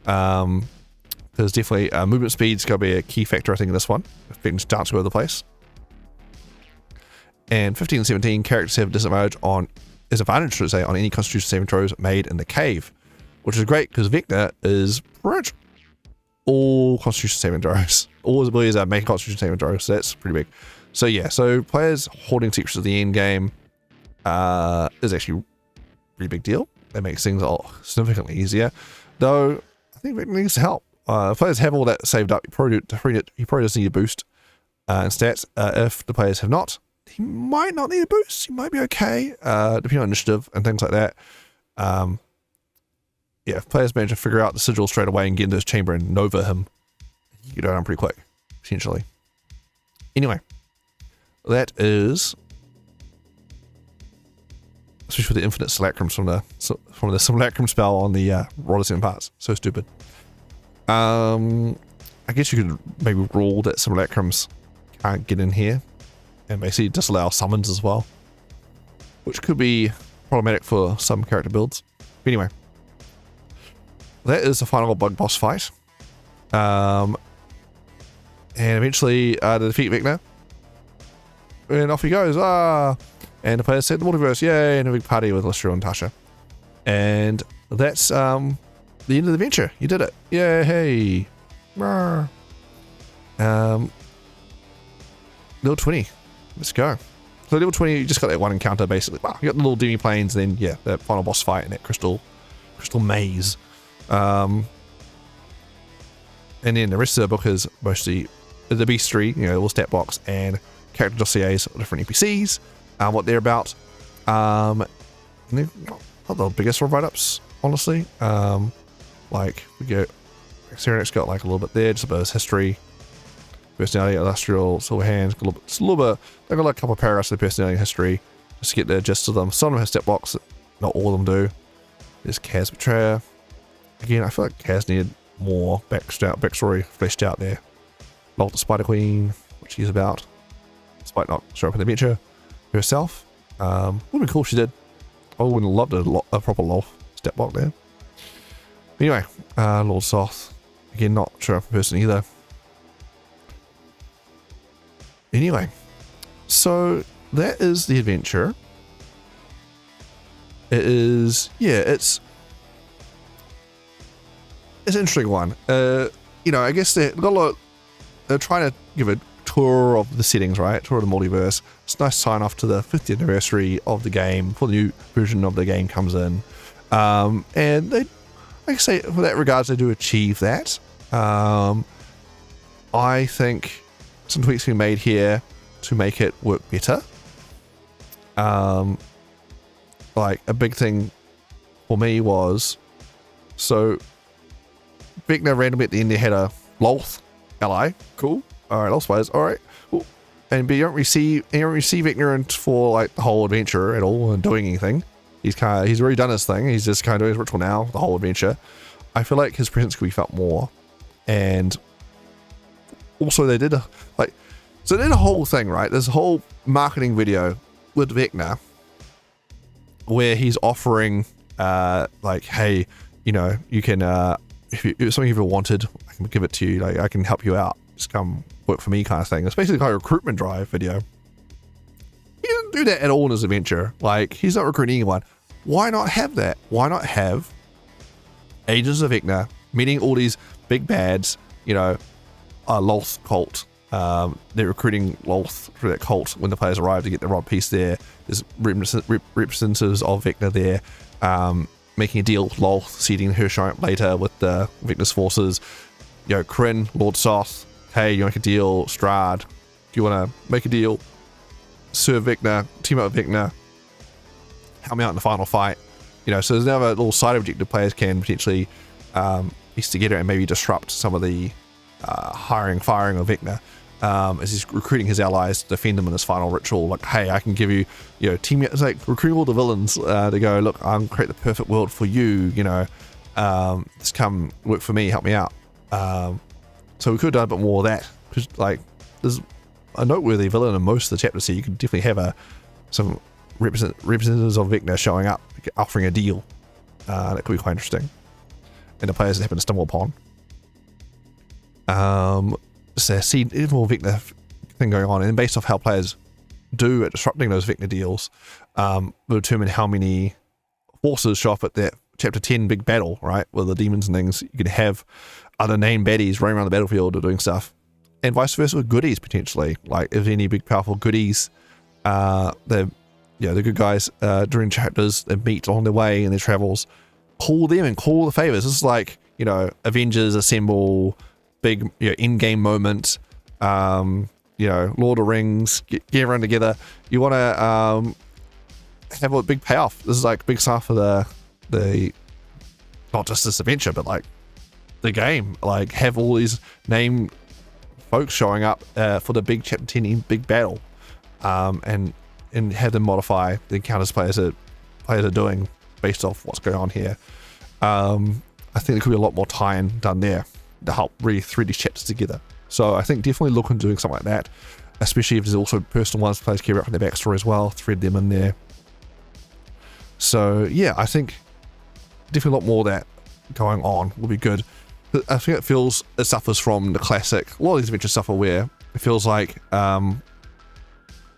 There's definitely movement speed's going to be a key factor, I think, in this one. Things dance all over the place. And 15 and 17, characters have disadvantage on any Constitution saving throws made in the cave, which is great because Vecna is pretty much all Constitution saving throws. All his abilities are making Constitution saving throws, so that's pretty big. So yeah, so players holding secrets at the end game is actually a pretty big deal. It makes things significantly easier. Though, I think Vecna needs help. Players have all that saved up. He probably does need a boost in stats. If the players have not, he might not need a boost. He might be okay, depending on initiative and things like that. Yeah, if players manage to figure out the sigil straight away and get into his chamber and nova him, you get down pretty quick, essentially. Anyway, that is, especially with the infinite simulacrums from the simulacrum spell on the roller 7 parts. So stupid. I guess you could maybe rule that simulacrums can't get in here and basically disallow summons as well, which could be problematic for some character builds. But anyway, that is the final bug boss fight. And eventually to defeat Vecna. And off he goes. And the players said the multiverse, yay, and a big party with Lystria and Tasha. And that's the end of the adventure. You did it. Yay, hey. Level 20. Let's go. So level 20, you just got that one encounter basically. Wow, you got the little demi planes, then yeah, that final boss fight in that crystal maze. And then the rest of the book is mostly the beastry, you know, little stat box and character dossiers of different NPCs, what they're about. And they're not the biggest of write-ups, honestly. Like we get Serenix got like a little bit there, just a bit of his history, personality, industrial, silver hands, just a little bit. They got like a couple of paragraphs of the personality and history, just to get the gist of them. Some of them have step blocks, not all of them do. There's Kaz Betrayer. Again, I feel like Kaz needed more backstory fleshed out there. Lolth the Spider Queen, what she's about, despite not showing up in the adventure herself. Would have been cool if she did. I would have loved a proper Lolth step block there. Anyway, Lord Soth, again, not sure up in person either. Anyway, so that is the adventure. It is, yeah, it's an interesting one. You know, I guess they're trying to give a tour of the settings, right? Tour of the multiverse. It's a nice sign off to the 50th anniversary of the game before the new version of the game comes in. And they, like I say, for that regards, they do achieve that. I think some tweaks can be made here to make it work better. Like a big thing for me was, so Vecna randomly at the end there had a Lolth ally. Cool. Alright, Lolth Spiders. Alright. Cool. But you don't really see Vecna for like the whole adventure at all and doing anything. He's already done his thing. He's just kind of doing his ritual now, the whole adventure. I feel like his presence could be felt more. And also they did a whole thing, right? There's a whole marketing video with Vecna where he's offering like, hey, you know, you can if something you've ever wanted, I can give it to you, like I can help you out, just come work for me kind of thing. It's basically kind of a recruitment drive video. He didn't do that at all in his adventure. Like, he's not recruiting anyone. Why not have that? Why not have Agents of Vecna meeting all these big bads, you know, Lolth cult. They're recruiting Lolth for that cult when the players arrive to get the rod piece there. There's representatives of Vecna there, making a deal with Lolth, seeding her showing up later with the Vecna's forces. You know, Kryn, Lord Soth, hey, you make a deal, Strahd, do you want to make a deal? Serve Vecna, team up with Vecna, help me out in the final fight. You know, so there's another little side objective players can potentially piece together and maybe disrupt some of the firing of Vecna as he's recruiting his allies to defend him in his final ritual. Like, hey, I can give you, you know, team. It's like recruiting all the villains to go, look, I'm create the perfect world for you. You know, just come work for me, help me out. So we could have done a bit more of that, because like there's a noteworthy villain in most of the chapters, so you could definitely have some representatives of Vecna showing up, offering a deal. That could be quite interesting, and the players happen to stumble upon. So see even more Vecna thing going on, and based off how players do at disrupting those Vecna deals, will determine how many forces show up at that chapter 10 big battle, right, with the demons and things. You could have other named baddies running around the battlefield or doing stuff, and vice versa with goodies potentially. Like if any big powerful goodies, the good guys during chapters they meet on their way in their travels, call them and call the favors. This is like, you know, Avengers assemble, big, you know, in-game moment, you know, Lord of Rings, get everyone together. You want to have a big payoff. This is like big stuff for the not just this adventure, but like the game. Like have all these named folks showing up for the big chapter 10 big battle, and have them modify the encounters players are doing based off what's going on here. I think there could be a lot more tie-in done there to help really thread these chapters together. So I think definitely look into doing something like that, especially if there's also personal ones players care about from their backstory as well, thread them in there. So yeah, I think definitely a lot more of that going on will be good. I think it suffers from the classic, a lot of these adventures suffer where it feels like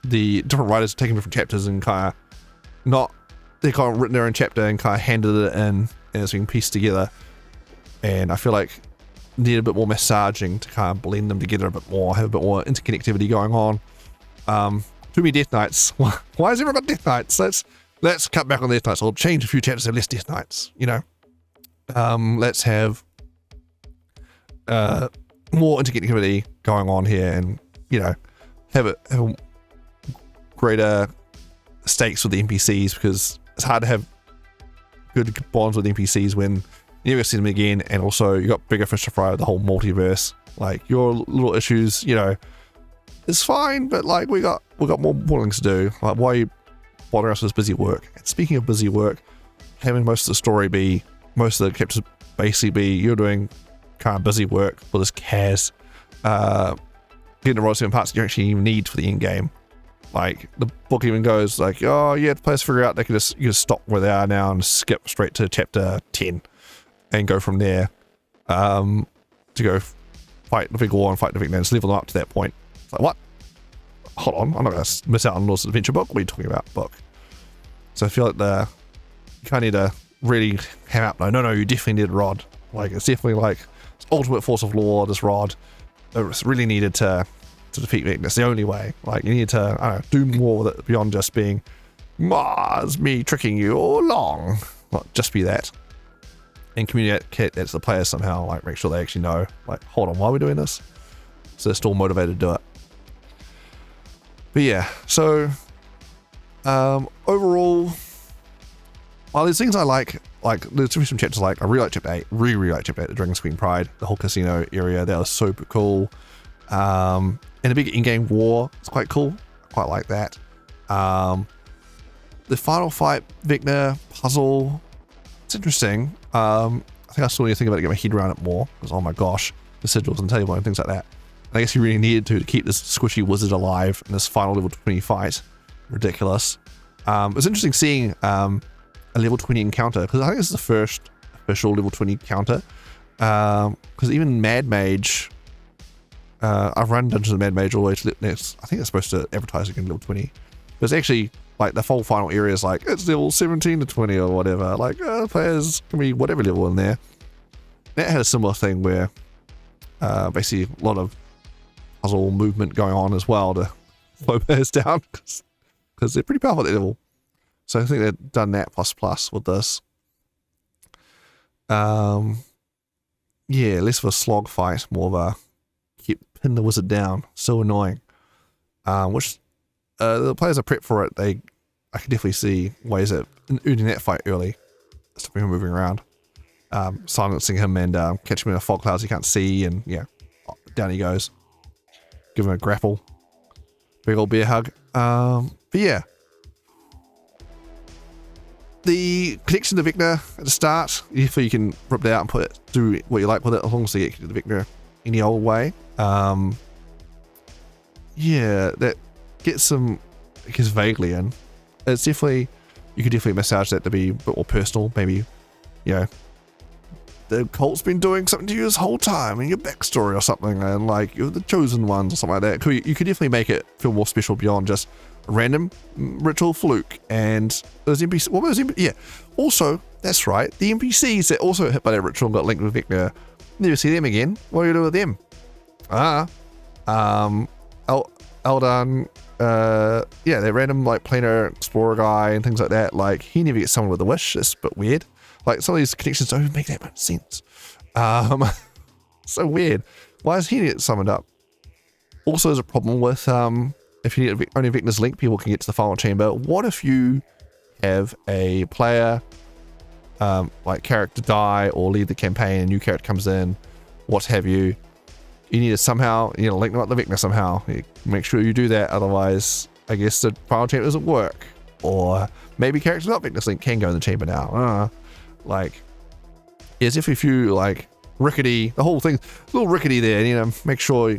the different writers are taking different chapters and they kind of written their own chapter and kind of handed it in, and it's being pieced together. And I feel like need a bit more massaging to kind of blend them together a bit more, have a bit more interconnectivity going on. Too many Death Knights. Why has everyone got Death Knights? Let's cut back on Death Knights. I'll change a few chapters to have less Death Knights, you know. Let's have more interconnectivity going on here, and, you know, have a greater stakes with the NPCs, because it's hard to have good bonds with NPCs when you never see them again, and also you got bigger fish to fry with the whole multiverse. Like, your little issues, you know, it's fine, but like we got more things to do. Like, why are you bothering us with this busy work? And speaking of busy work, having most of the story be, most of the chapters basically be you're doing kind of busy work for this Kaz, getting the right certain parts you actually even need for the end game. Like, the book even goes like, oh yeah, the players figure out they can just, you just stop where they are now and skip straight to chapter 10 and go from there, to go fight the big war and fight the Vecna and level them up to that point. It's like, what? Hold on, I'm not going to miss out on this adventure book. What are you talking about, book? So I feel like you kind of need to really ham up. No, you definitely need a rod. Like, it's definitely like ultimate force of law, this rod. It's really needed to defeat Vecna. It's the only way. Like, you need to, I don't know, do more with it beyond just being Mars, me tricking you all along. Not just be that. And communicate that to the players somehow. Like, make sure they actually know, like, hold on, why are we doing this? So they're still motivated to do it. But yeah, so overall, while there's things I like there's some chapters like, I really like chapter 8, really like chapter 8, the Dragon's Queen Pride, the whole casino area, that was super cool. And the big in-game war, it's quite cool, I quite like that. The final fight, Vecna puzzle, it's interesting. I think I still need to think about it, get my head around it more, because oh my gosh, the sigils and table and things like that. I guess you really needed to keep this squishy wizard alive in this final level 20 fight. Ridiculous. It was interesting seeing a level 20 encounter, because I think this is the first official level 20 encounter. Because even Mad Mage, I've run Dungeons of Mad Mage all the way to next. I think it's supposed to advertise again level 20. But it's actually like the full final area is like, it's level 17 to 20 or whatever. Like, players can be whatever level in there. That had a similar thing where basically a lot of puzzle movement going on as well to slow players down, because they're pretty powerful at that level. So I think they've done that plus with this. Yeah, less of a slog fight, more of a pin the wizard down. So annoying. Which the players are prepped for it. I can definitely see ways of earning that fight early, stopping him moving around, silencing him and catching him in a fog clouds he can't see, and yeah, down he goes. Give him a grapple. Big old bear hug. But yeah. The connection to Vecna at the start, if you can rip it out and do what you like with it, as long as you get to the Vecna any old way. Yeah, that gets some, I guess, vaguely in. It's definitely, you could definitely massage that to be a bit more personal. Maybe, you know, the cult's been doing something to you this whole time, and your backstory or something, and like you're the chosen ones or something like that. You could definitely make it feel more special beyond just a random ritual fluke. And those NPCs, what was NPCs? Yeah, also, that's right, the NPCs that also hit by that ritual and got linked with Vecna, never see them again. What do you do with them? Eldan, yeah, that random like planar explorer guy and things like that, like he never gets summoned with a wish. It's a bit weird. Like, some of these connections don't even make that much sense. So weird. Why does he get summoned up? Also, there's a problem with if you need only Vecna's link, people can get to the final chamber. What if you have a player like character die or leave the campaign, a new character comes in, what have you? You need to somehow, you know, link them up the Vecna somehow. Make sure you do that, otherwise I guess the final chamber doesn't work. Or maybe characters not Vecna's link can go in the chamber now. Like, there's if a few like rickety, the whole thing's a little rickety there. You know, make sure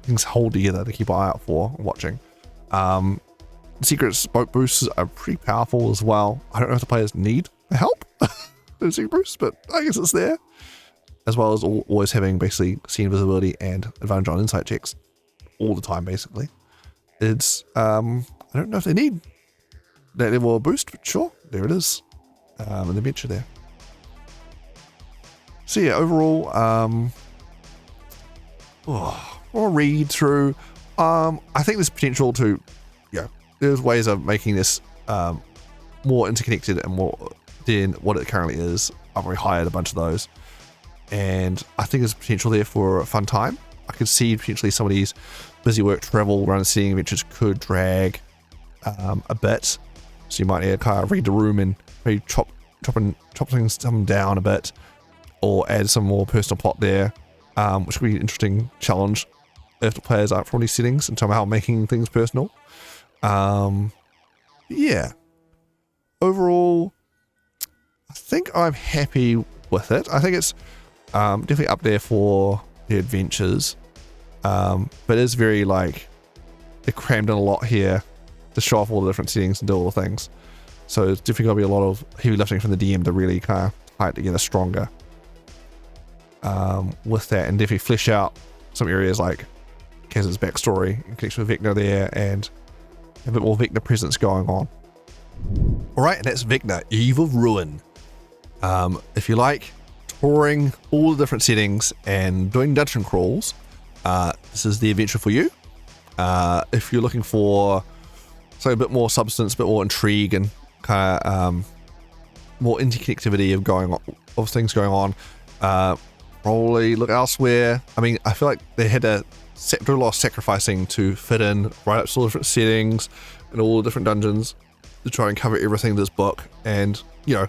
things hold together to keep an eye out for watching. Secret smoke boosts are pretty powerful as well. I don't know if the players need help with secret boosts, but I guess it's there. As well as always having basically scene visibility and advantage on insight checks all the time, basically. It's I don't know if they need that level of boost, but sure, there it is. In the adventure there. So yeah, overall, I'll read through. I think there's potential to, yeah, there's ways of making this more interconnected and more than what it currently is. I've already hired a bunch of those, and I think there's potential there for a fun time. I could see potentially some of these busy work, travel, run, seeing adventures could drag a bit. So you might need to kind of read the room and maybe chop things down a bit, or add some more personal plot there, which could be an interesting challenge if the players aren't from these settings in terms of how making things personal. Yeah. Overall, I think I'm happy with it. I think it's definitely up there for the adventures, but it's very like they crammed in a lot here to show off all the different settings and do all the things. So it's definitely going to be a lot of heavy lifting from the DM to really kind of tie it together stronger with that, and definitely flesh out some areas like Kaz's backstory in connection with Vecna there, and a bit more Vecna presence going on. Alright, and that's Vecna, Eve of Ruin. If you like touring all the different settings and doing dungeon crawls, this is the adventure for you. If you're looking for a bit more substance, a bit more intrigue, and kind of more interconnectivity of things going on, probably look elsewhere. I mean, I feel like they had to do a lot of sacrificing to fit in right up to all the different settings and all the different dungeons to try and cover everything in this book, and in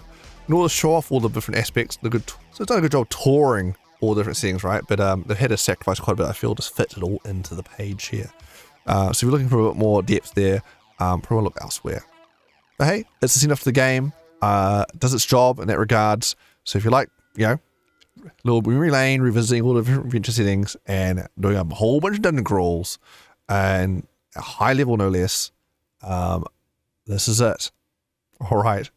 order to show off all the different aspects, so it's done a good job touring all the different settings, right? But they've had to sacrifice quite a bit, I feel, to fit it all into the page here. So if you're looking for a bit more depth there, probably look elsewhere. But hey, it's a send off to the game. Does its job in that regards. So if you like, little memory lane, revisiting all the different adventure settings and doing a whole bunch of dungeon crawls and a high level no less, this is it. All right.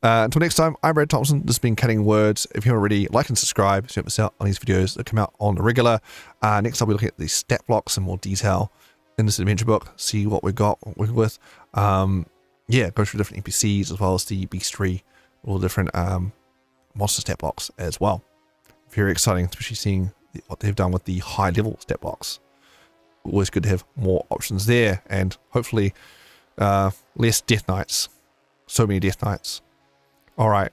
Until next time, I'm Brad Thompson. This has been Cutting Words. If you haven't already, like and subscribe so you don't miss out on these videos that come out on the regular. Next, I'll be looking at the stat blocks in more detail in this adventure book, see what we've got, what we're working with. Go through different NPCs as well as the beastry, all the different monster stat blocks as well. Very exciting, especially seeing what they've done with the high level stat blocks. Always good to have more options there, and hopefully less death knights. So many death knights. Alright,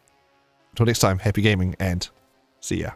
until next time, happy gaming and see ya.